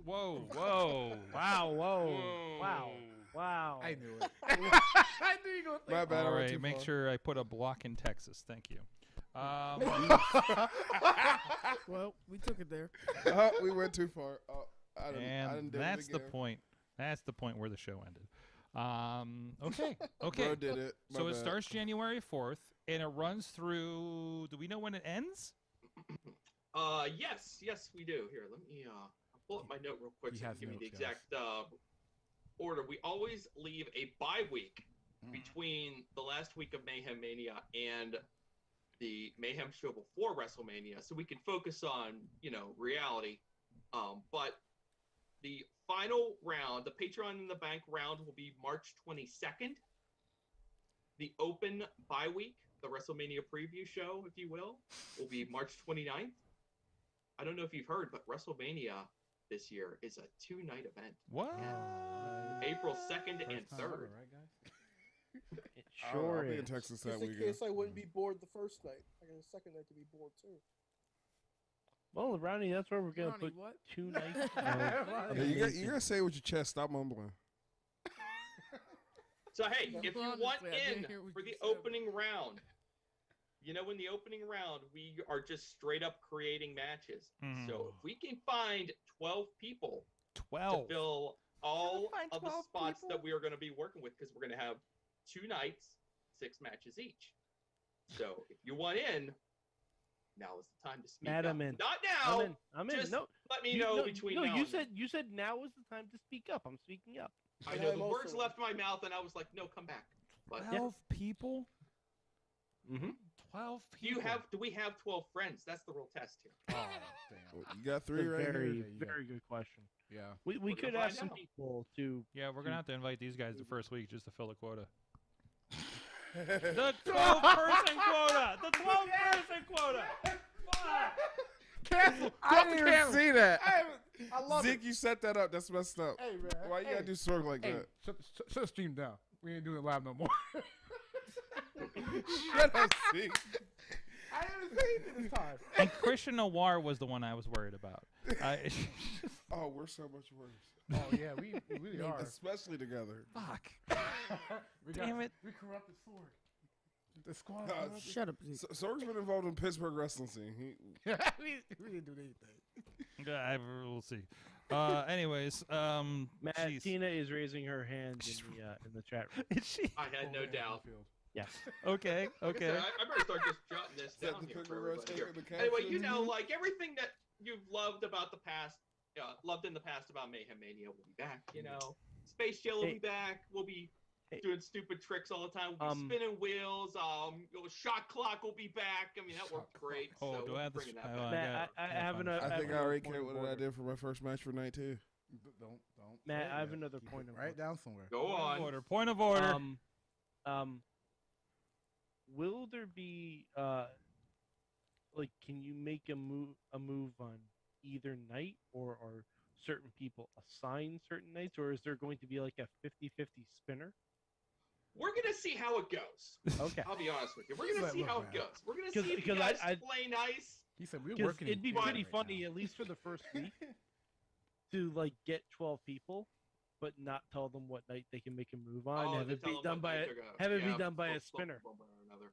whoa! Whoa! Wow! Whoa! Wow! Wow! I knew it. I knew you were gonna think. My bad. All I went too right, make far. sure I put a block in Texas. Thank you. Well, we took it there. We went too far. I didn't And do it that's the again. point. That's the point where the show ended. Okay. Bro did it. My So it bad. starts January 4th, and it runs through. Do we know when it ends? Yes, we do. Here, let me I'll pull up my note real quick He so I has can give you the notes, guys. exact order. We always leave a bye week between the last week of Mayhem Mania and the Mayhem show before WrestleMania, so we can focus on, reality. But the final round, the Patreon in the Bank round, will be March 22nd. The open bye week, the WrestleMania preview show, if you will be March 29th. I don't know if you've heard, but WrestleMania this year is a 2-night event. What? April 2nd and First time ever, 3rd. right, guys? It I'll sure be in is. Texas that Just in weekend. case I wouldn't be bored the first night. I got a second night to be bored too. Well, Ronnie, that's where we're gonna Ronnie, put what? 2 nights. You gotta say it with your chest. Stop mumbling. So hey, if you want Honestly, I didn't in hear what for you the said. opening round, in the opening round we are just straight up creating matches. So if we can find 12 people 12 to fill all find of the 12 spots people? that we are going to be working with, because we're going to have 2 nights, 6 matches each. So if you want in, now is the time to speak Matt, up. I'm in. Not now. I'm in. Just No, let me know between now you and said now is the time to speak up. I'm speaking up. I know the words left my mouth, and I was like, "No, come back." But 12 people? Mm-hmm. 12 people. Do we have 12 friends? That's the real test here. Oh, damn. You got 3 right very, here. very good question. Yeah. We We're could gonna ask find some out. people to. Yeah, we're gonna have to invite these guys the first week just to fill the quota. The 12-person quota. The 12-person quota. Cancel. I I didn't even see that. I love Zeke, it. you set that up. That's messed up. Hey, man. Why you gotta do Sorg like that? Shut the stream down. We ain't doing it live no more. Shut up, Zeke. I haven't seen it this time. And Christian Noir was the one I was worried about. Oh, we're so much worse. Oh yeah, we really are. Especially together. Fuck. Damn it. We corrupted Sword. The squad. Shut up, Zeke. Sorg's been involved in Pittsburgh wrestling scene. we didn't do anything. Yeah, we'll see. Anyways, Matt, jeez. Tina is raising her hand in the chat room. Is she? I had no doubt. Yes. Okay. Okay. I better start just jotting this Is that down the here picture for where I everybody take here. in the caption? Anyway, like everything that you've loved about the past, loved in the past about Mayhem Mania will be back. Space Jail will be back. We'll be doing stupid tricks all the time. We'll be spinning wheels. Shot clock will be back. I mean, that worked great. Oh, so do I have to? bringing that Matt, I have another. I think I another already point care of what I order. did for my first match for night 2. Don't. Matt, say I have that. another Keep point it of right order. down somewhere. Go on. Point of order. Will there be can you make a move on either night, or are certain people assigned certain nights, or is there going to be like a 50-50 spinner? We're gonna see how it goes. Okay. I'll be honest with you. We're gonna see how it goes. We're gonna see if you because guys I play nice. He said we're 'Cause working. it'd be in pretty right funny, now. at least for the first week, to get 12 people, but not tell them what night they can make a move on. Oh, have to it tell be them done what by night a, they're gonna- have it yeah, be done by a one spinner. way or another.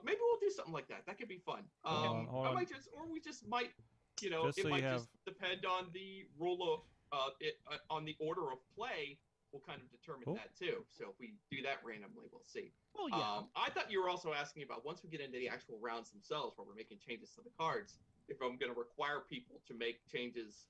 Maybe we'll do something like that. That could be fun. Hold I on. might just, or we just might, Just it so might you just depend on the rule of, on the order of play. We'll kind of determine that too. So if we do that randomly, we'll see. Well, yeah. I thought you were also asking about, once we get into the actual rounds themselves, where we're making changes to the cards, if I'm going to require people to make changes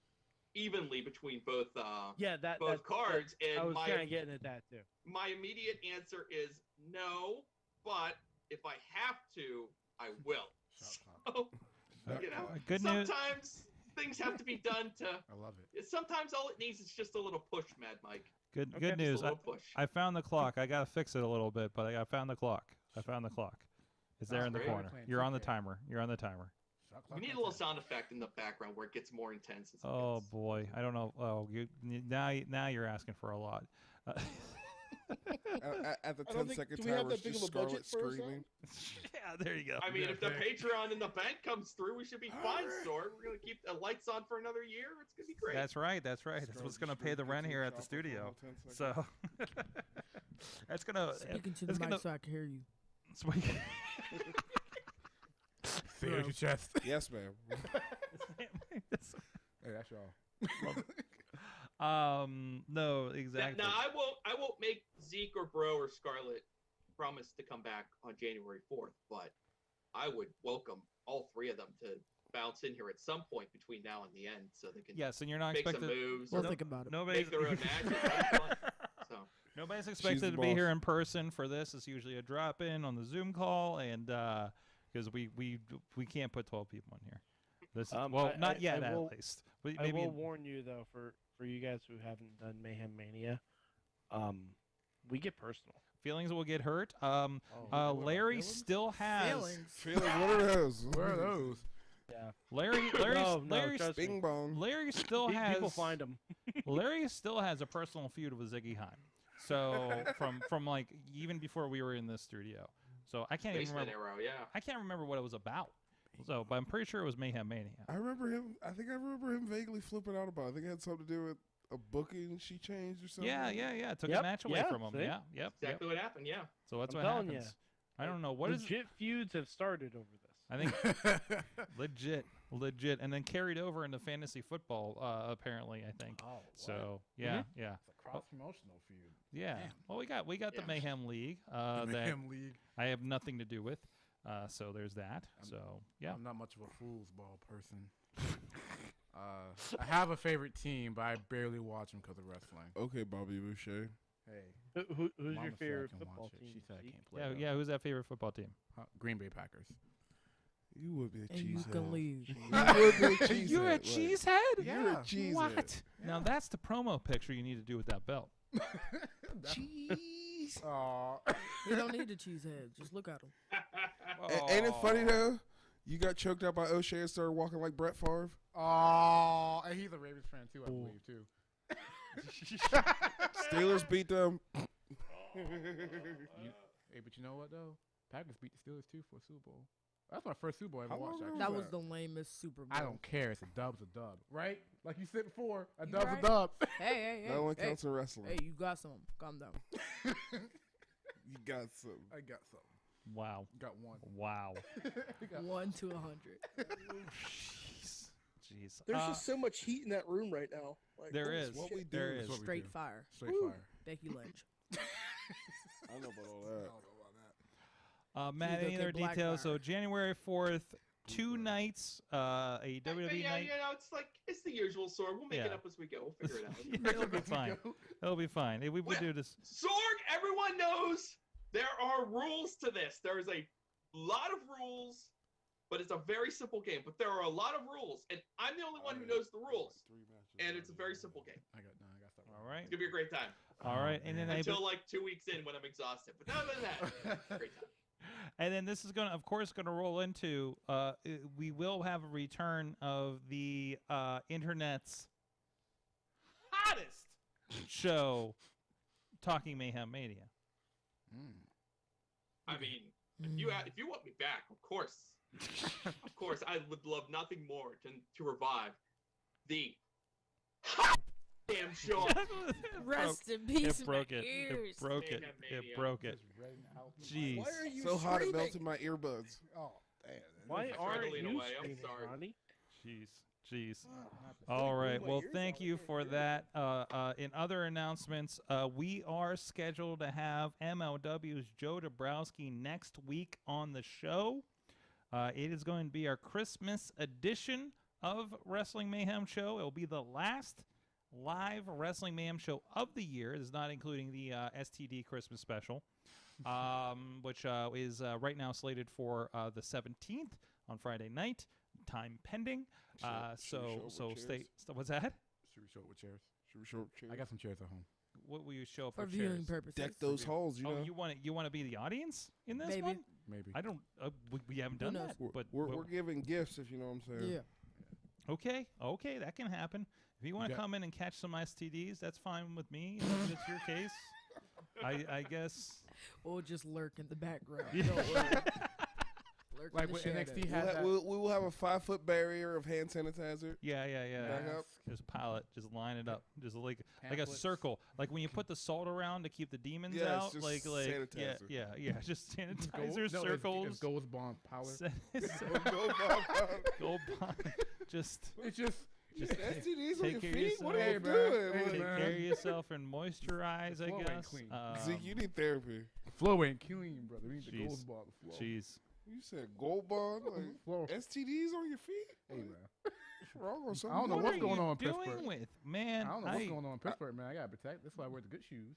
evenly between both both cards. And I was kind of getting at that too. my immediate answer is no, but if I have to, I will. So, Good news. sometimes things have to be done to. I love it. Sometimes all it needs is just a little push, Mad Mike. Good Just news. a little push. I found the clock. I gotta fix it a little bit, but I found the clock. It's there in the great. corner. You're on the timer. You're on the timer. We need a little sound effect in the background where it gets more intense. As it Oh gets. boy, I don't know. Oh, now you're asking for a lot. At the I don't 10 think- second do we have timer, that it's big just of a budget Scarlett for a screaming. Yeah, there you go. I mean, if the Patreon and the bank comes through, we should be fine, Sword. We're gonna keep the lights on for another year. It's gonna be great. That's right. That's what's gonna pay the rent here at the studio. So that's gonna. Speaking to that's the mic gonna, so I can hear you. Say it with your chest. Yes, ma'am. Hey, that's y'all. No, exactly. Now I won't make Zeke or Bro or Scarlett promise to come back on January 4th, but I would welcome all 3 of them to bounce in here at some point between now and the end, so they can Yes, and you're not make expected. some moves. We'll and think about it. Make their own matches. So Nobody's the expected to be boss. here in person for this. It's usually a drop in on the Zoom call, and because we can't put 12 people in here. This is, not yet I will, at least. But I maybe will warn you though, for you guys who haven't done Mayhem Mania, we get personal. feelings will get hurt. Larry still has Feelings, what are those? Where are those? Yeah. Larry trust me. Bing bong. Larry still has People find them. Larry still has a personal feud with Ziggy Heim. So from like even before we were in this studio. So I can't even Basement remember. Arrow, yeah. I can't remember what it was about. So, but I'm pretty sure it was Mayhem Mania. I remember him. I think I remember him vaguely flipping out about it. I think it had something to do with a booking she changed or something. Yeah. Took a match away from him. see? Yeah, Exactly what happened. Yeah. So that's I'm what telling happens. ya. I don't know what is. Legit feuds have started over this. I think legit, and then carried over into fantasy football. Apparently, I think. Oh, so yeah. It's a cross promotional feud. Yeah. Damn. Well, we got the Mayhem League. The that Mayhem League. I have nothing to do with. So there's that. I'm not much of a foosball person. I have a favorite team, but I barely watch them because of wrestling. Okay, Bobby Boucher. Hey, Who's Mama your said I favorite can football watch it. team? She said I Zeke? can't play. Yeah. Who's that favorite football team? Green Bay Packers. You would be a And you cheesehead. can leave. You would be a cheesehead. You're a like, cheesehead? You're a cheesehead. What? Now that's the promo picture you need to do with that belt. Cheese. Aw. You don't need a cheesehead. Just look at him. Ain't it funny though? You got choked out by O'Shea and started walking like Brett Favre. Oh, and he's a Ravens fan too, I believe too. Steelers beat them. Hey, but you know what though? Packers beat the Steelers too for a Super Bowl. That's my first Super Bowl I ever How watched. long Actually. That was the lamest Super Bowl. I don't care. It's a dub's a dub, right? Like you said before, a You dub's right? a dub. Hey. That only hey. counts in wrestling. Hey, you got some. Calm down. You got some. I got something. Wow. Got one. Wow. 1 to 100. Jeez. There's just so much heat in that room right now. Like, There holy is. shit. There is. Straight fire. Straight Woo. fire. Becky Lynch. I know about all that. Matt, She's any okay, other Black details? Fire. So January 4th, 2 nights, a WWE Yeah, night. you know, it's like it's the usual Sorg. We'll make it Yeah. up as we go. We'll figure it out. Yeah, it'll be fine. It'll be fine. Hey, we do this. Sorg, everyone knows there are rules to this. There is a lot of rules, but it's a very simple game. But there are a lot of rules, and I'm the only one who knows the rules. And it's a very simple game. I got something. All right. It's gonna be a great time. All right. And then Until like 2 weeks in when I'm exhausted. But other than that, great time. And then this is going to, of course, going to roll into, we will have a return of the internet's hottest show, Talking Mayhem Mania. I mean, if you want me back, of course, I would love nothing more to revive the damn show. Rest in peace. It broke my it. ears. It broke it. It broke it. Jeez. Why are you So hot it screaming? melted my earbuds. Oh, damn. Why aren't lean you away. I'm screaming, sorry. Ronnie? Jeez. All right. Well, thank you for that. In other announcements, we are scheduled to have MLW's Joe Dabrowski next week on the show. It is going to be our Christmas edition of Wrestling Mayhem Show. It will be the last live Wrestling Mayhem Show of the year. It is not including the STD Christmas special, which is right now slated for the 17th on Friday night. Time pending. So stay. What's that? Should we show up with chairs? Should we show up chairs? I got some chairs at home. What will you show up For for viewing chairs? purposes. Deck those halls, you know. Oh, you want to be the audience in this Maybe. one? Maybe. I don't. We haven't done that. But We're giving gifts, if you know what I'm saying. Yeah. Okay, that can happen. If you want to Okay. come in and catch some STDs, that's fine with me. If it's your case, I guess. Or just lurk in the background. Yeah. Don't worry. Lurk Like in the what shadows. NXT had that. We will have a 5-foot barrier of hand sanitizer. Yeah. Back up. Just pile it. Just line it up. Just like a Pamphlets. circle. Like when you put the salt around to keep the demons Yeah, it's out. just Like sanitizer. yeah. Just sanitizer No, circles. It's Gold Bond powder. Gold bond. Just It's just STDs on take your care of feet? What are yourself. you bro. doing? Hey, take man. care of yourself and moisturize. I flow ain't guess. clean. Zeke, you need therapy. flow ain't clean, brother. We need the Jeez. Gold Bond flow. Jeez. You said Gold Bond? Like Flow. STDs on your feet? Hey, man. What's wrong with I something? don't know What what's are going you on in doing Pittsburgh. with man? I don't know what's going on in Pittsburgh, man. I gotta protect. That's why I wear the good shoes.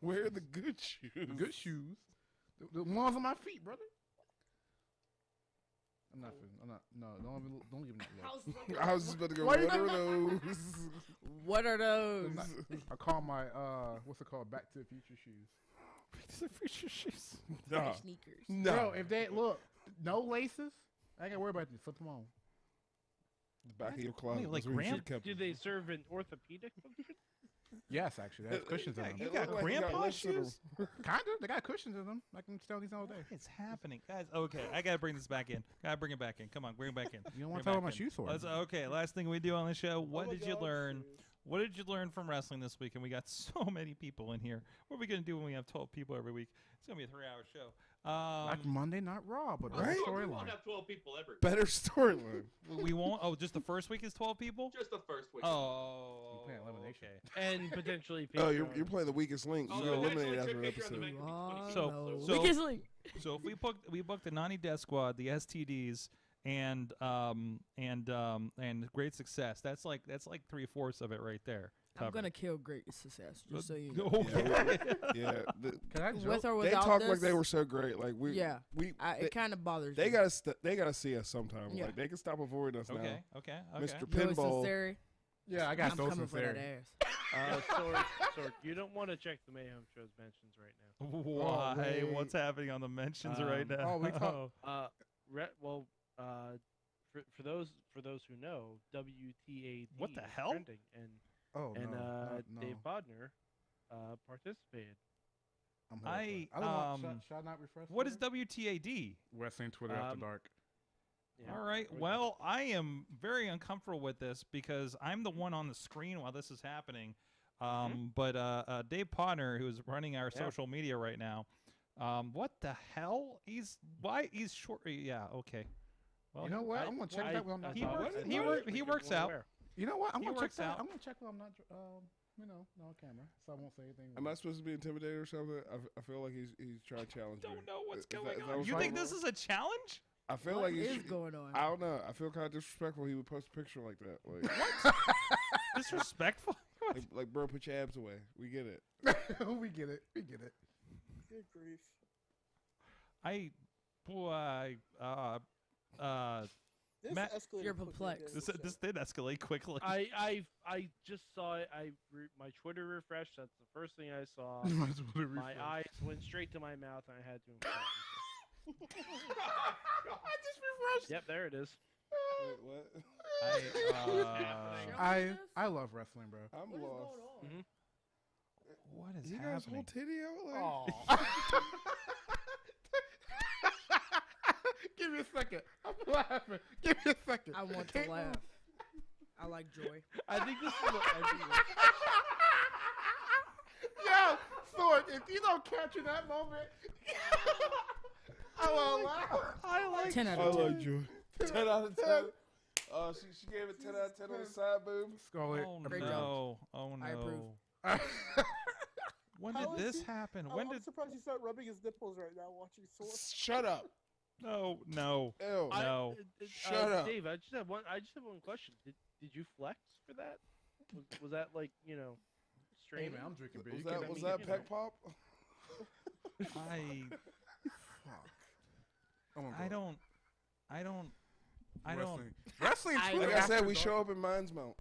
Where are the good shoes? The good shoes. The ones on my feet, brother. I'm not. No, don't give me that look. I was just about to go, Why you what are not- those? What are those? I call my what's it called? Back to the Future shoes. Future shoes. Nah. Sneakers. No. Bro, if they look no laces, I ain't gotta worry about this. Flip them on. The back of your closet. Wait, like That's where you Ram- should've kept Do them. they serve an orthopedic function? Yes, actually, they have cushions in them. You got grandpa shoes? Kind of. They got cushions in them. I can tell these all day. What's happening, guys? Okay, I gotta bring this back in. Gotta bring it back in. Come on, bring it back in. You don't want to Bring it tell my back shoe in. sore. Okay, last thing we do on the show. What my did you God, learn? shoes. What did you learn from wrestling this week? And we got so many people in here. What are we gonna do when we have 12 people every week? It's gonna be a 3-hour show. Like Monday Night Raw, but Right? better We storyline. won't have 12 people every Better storyline. We won't. Oh, just the first week is 12 people. Just the first week. Oh, You play elimination. okay. And potentially. Oh, you're Patreon. playing the weakest link. Oh, You get no, eliminated actually, after an Patreon, the episode. man could be 20 So, people, so, Biggest link. so if we booked the Nani Death Squad, the STDs, and Great Success, that's like 3/4 of it right there. I'm covered. gonna kill Great Success, just so you know. Okay. Yeah. Can I With joke? or They without talk this, like they were so great. Like we, Yeah. we. it kind of bothers They me. gotta see us sometime. Yeah. Like they can stop avoiding us Okay. now. Okay. Mr. Joey Pinball. Sinceri, Yeah, I got I'm so coming for that sincere. ass. Sorg, you don't want to check the Mayhem Show's mentions right now. Why? wait. What's happening on the mentions right now? Oh, we talk. For those who know, WTAD What the is hell? trending, and Oh, no, no. Dave Bodner participated. I'm I don't know. Should I not refresh? What is Twitter? WTAD? Wrestling Twitter After Dark? Yeah, All right. Well, I am very uncomfortable with this because I'm the one on the screen while this is happening. But Dave Podner, who is running our social media right now, what the hell? He's short. Yeah. Okay. Well, You know what? I'm gonna check that when I'm not. he works out. You know what? I'm He gonna check works that. out. I'm gonna check when I'm not, not on camera, so I won't say anything. Am I supposed to be intimidated or something? I feel like he's trying to challenge me. Don't know what's Is that- going is that on. what's You think going this on? is a challenge? I feel What like is he's going on? I don't know. I feel kind of disrespectful. He would post a picture like that. Like, Disrespectful? like, bro, put your abs away. We get it. We get it. We get it. Good grief. This Matt, escalated You're quickly, perplexed. didn't it? this did escalate quickly. I just saw it. My Twitter refreshed. That's the first thing I saw. My eyes went straight to my mouth, and I had to. I just refreshed. Yep, there it is. Wait, what? I love wrestling, bro. I'm lost. What is You guys happening? whole titty out? Like, Oh. Give me a second. I'm laughing. Give me a second. I want to laugh. I like joy. I think this is what everyone. Yo, Sword, if you don't capture that moment, I will laugh. I like 10 out I of 10. like you. 10 out of 10. She gave it 10 out of 10 on the side boob. Scarlett. Oh Great no! Oh I approve. no! When How did is this he- happen? I'm, When I'm did? surprised you start rubbing his nipples right now watching Sword. Shut up. No! Ew. No! Shut up. Dave, I just have one question. Did you flex for that? Was that like Hey, straight? man, I'm drinking beer. Was that Peck Pop? I don't. Wrestling. I- Like I said, we show up in Mind's Mount.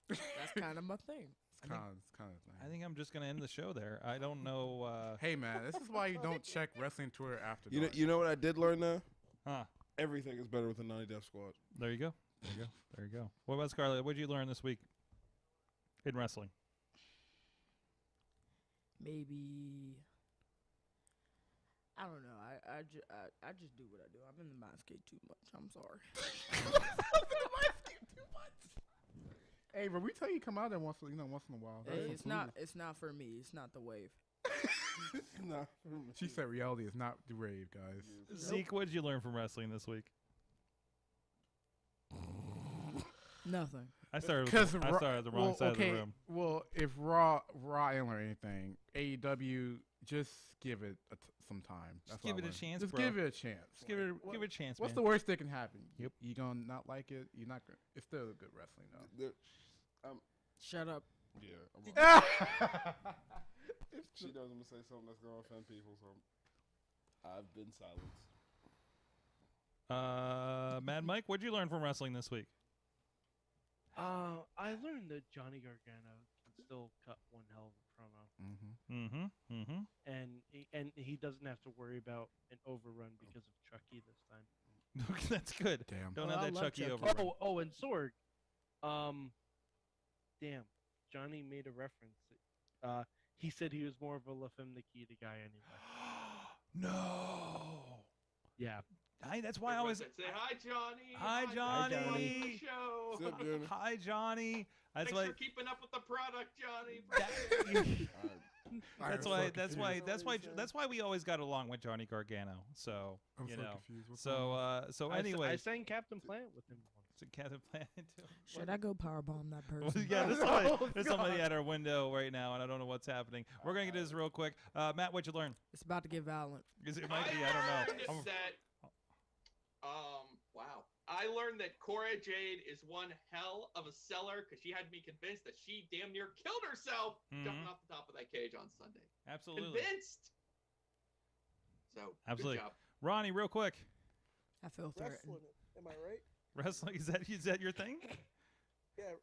That's kind of my thing. It's kind of I think I'm just gonna end the show there. I don't know. Hey, man, this is why you don't check wrestling Twitter after You know, dark. you know what I did learn though? Huh? Everything is better with the Nani Death Squad. There you go. There you go. There you go. What about Scarlett? What did you learn this week in wrestling? Maybe. I don't know. I just do what I do. I'm in the mind skate too much. I'm sorry. Hey, bro, we tell you come out there once in a while. Hey, That's it's not for me. It's not the wave. Nah. She said reality is not the rave, guys. Zeke, what did you learn from wrestling this week? Nothing. I started at the wrong side of the room. Well, if Raw ain't learn anything, AEW just give it some time. Just That's what give I it a learned. chance, Just bro. give it a chance. Just give it a chance. What's man. the worst that can happen? Yep. You gonna not like it? You're not gonna. It's still a good wrestling though. Shut up. Yeah. She knows I'm gonna say something that's gonna offend people, so I've been silenced. Mad Mike, what did you learn from wrestling this week? I learned that Johnny Gargano can still cut one hell of a promo. And he doesn't have to worry about an overrun because of Chucky this time. That's good. Damn. Don't Oh, have I that love Chucky Chucky. overrun. Oh, and Sorg. Damn. Johnny made a reference he said he was more of a La Femme Nikita guy anyway. No. Yeah. That's why I always say hi, Johnny. Hi, Johnny. Johnny. Show. What's up, Johnny? Hi, Johnny. That's Thanks why. for keeping up with the product, Johnny. That's why we always got along with Johnny Gargano. So I'm you so know. confused. What's So I anyway, sang Captain Planet with him once. Captain Planet too. Should I go powerbomb that Well, person? yeah, there's somebody at our window right now, and I don't know what's happening. We're gonna get this real quick. Matt, what'd you learn? It's about to get violent. It might be. I don't know. Learned that, wow. I learned that Cora Jade is one hell of a seller because she had me convinced that she damn near killed herself jumping off the top of that cage on Sunday. Absolutely. Convinced. So, Absolutely. good job. Ronnie, real quick. I feel threatened. Wrestling. Am I right? Wrestling, is that your thing? Yeah,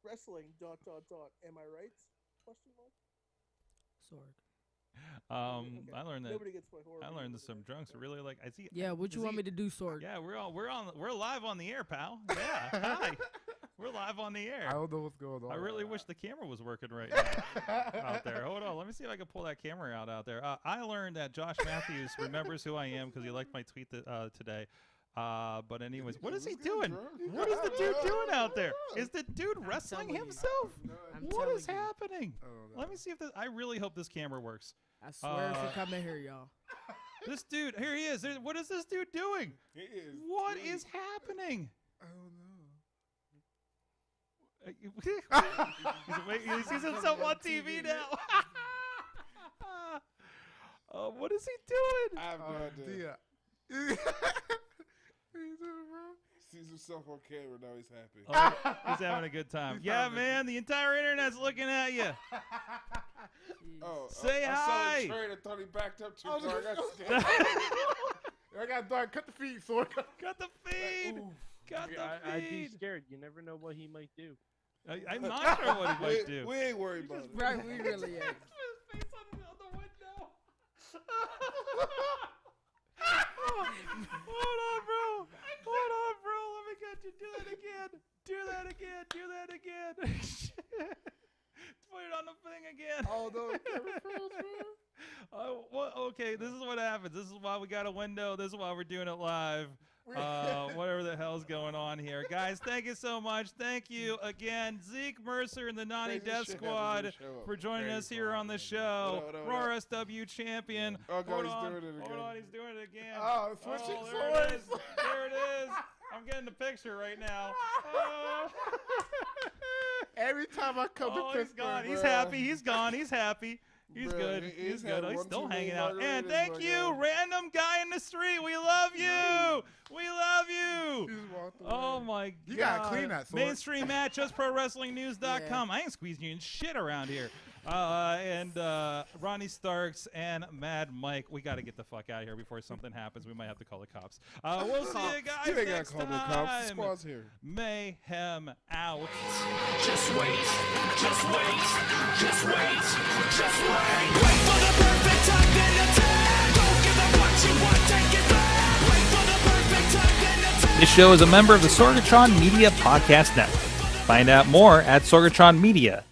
wrestling. ... Am I right? Question mark. Sorg. Okay. I learned that. Nobody gets my horror. I learned that some drunks really like. I see. Yeah, what you want me to do, Sorg? Yeah, we're live on the air, pal. Yeah, hi. We're live on the air. I don't know what's going on. I really wish the camera was working right now out there. Hold on, let me see if I can pull that camera out there. I learned that Josh Matthews remembers who I am because he liked my tweet today. But anyways, what is he doing? What is the dude doing out there? Is the dude wrestling himself? What is happening? Let me see if this. I really hope this camera works. I swear if you come in here, y'all. This dude, here he is. What is this dude doing? He is. What is happening? I don't know. He's himself on TV now. What is he doing? I have no idea. Sees himself on camera, now he's happy. Oh, he's having a good time. Yeah, man, the entire internet's looking at you. Say hi. I saw the train and thought he backed up too far. I got dark. Cut the feed, Sorg. Cut the feed. Cut the feed. I'd be scared. You never know what he might do. I'm not sure what he might do. We ain't worried about it. Right, we really ain't. His face on the window. Hold on, bro. Let me get you. Do that again. Do that again. Put it on the thing again. Oh, no. Camera froze, bro. Well, okay, this is what happens. This is why we got a window. This is why we're doing it live. Whatever the hell's going on here. Guys, thank you so much. Thank you again, Zeke Mercer and the Nani Death Squad for joining us here on the show. Raw SW champion. Oh, God, Hold he's doing it again. on, he's doing it again. Oh, switching there it is. swords. There it is. I'm getting the picture right now. Every time I come to he's gone. He's happy. He's gone. He's happy. He's good. He's good. He's still hanging out. And thank you, random guy in the street. We love you. We love you. Oh my God. You gotta clean that, Sorg. Mainstream match, justprowrestlingnews.com. I ain't squeezing you in shit around here. And Ronnie Starks and Mad Mike. We got to get the fuck out of here before something happens. We might have to call the cops. We'll see you guys You ain't gotta next call time. the cops. The squad's here. Mayhem out. Just wait, just wait, just wait, just wait. Wait for the perfect time, then attack. Don't give up what you want, take it back. Wait for the perfect time, then attack. This show is a member of the Sorgatron Media Podcast Network. Find out more at sorgatronmedia.com.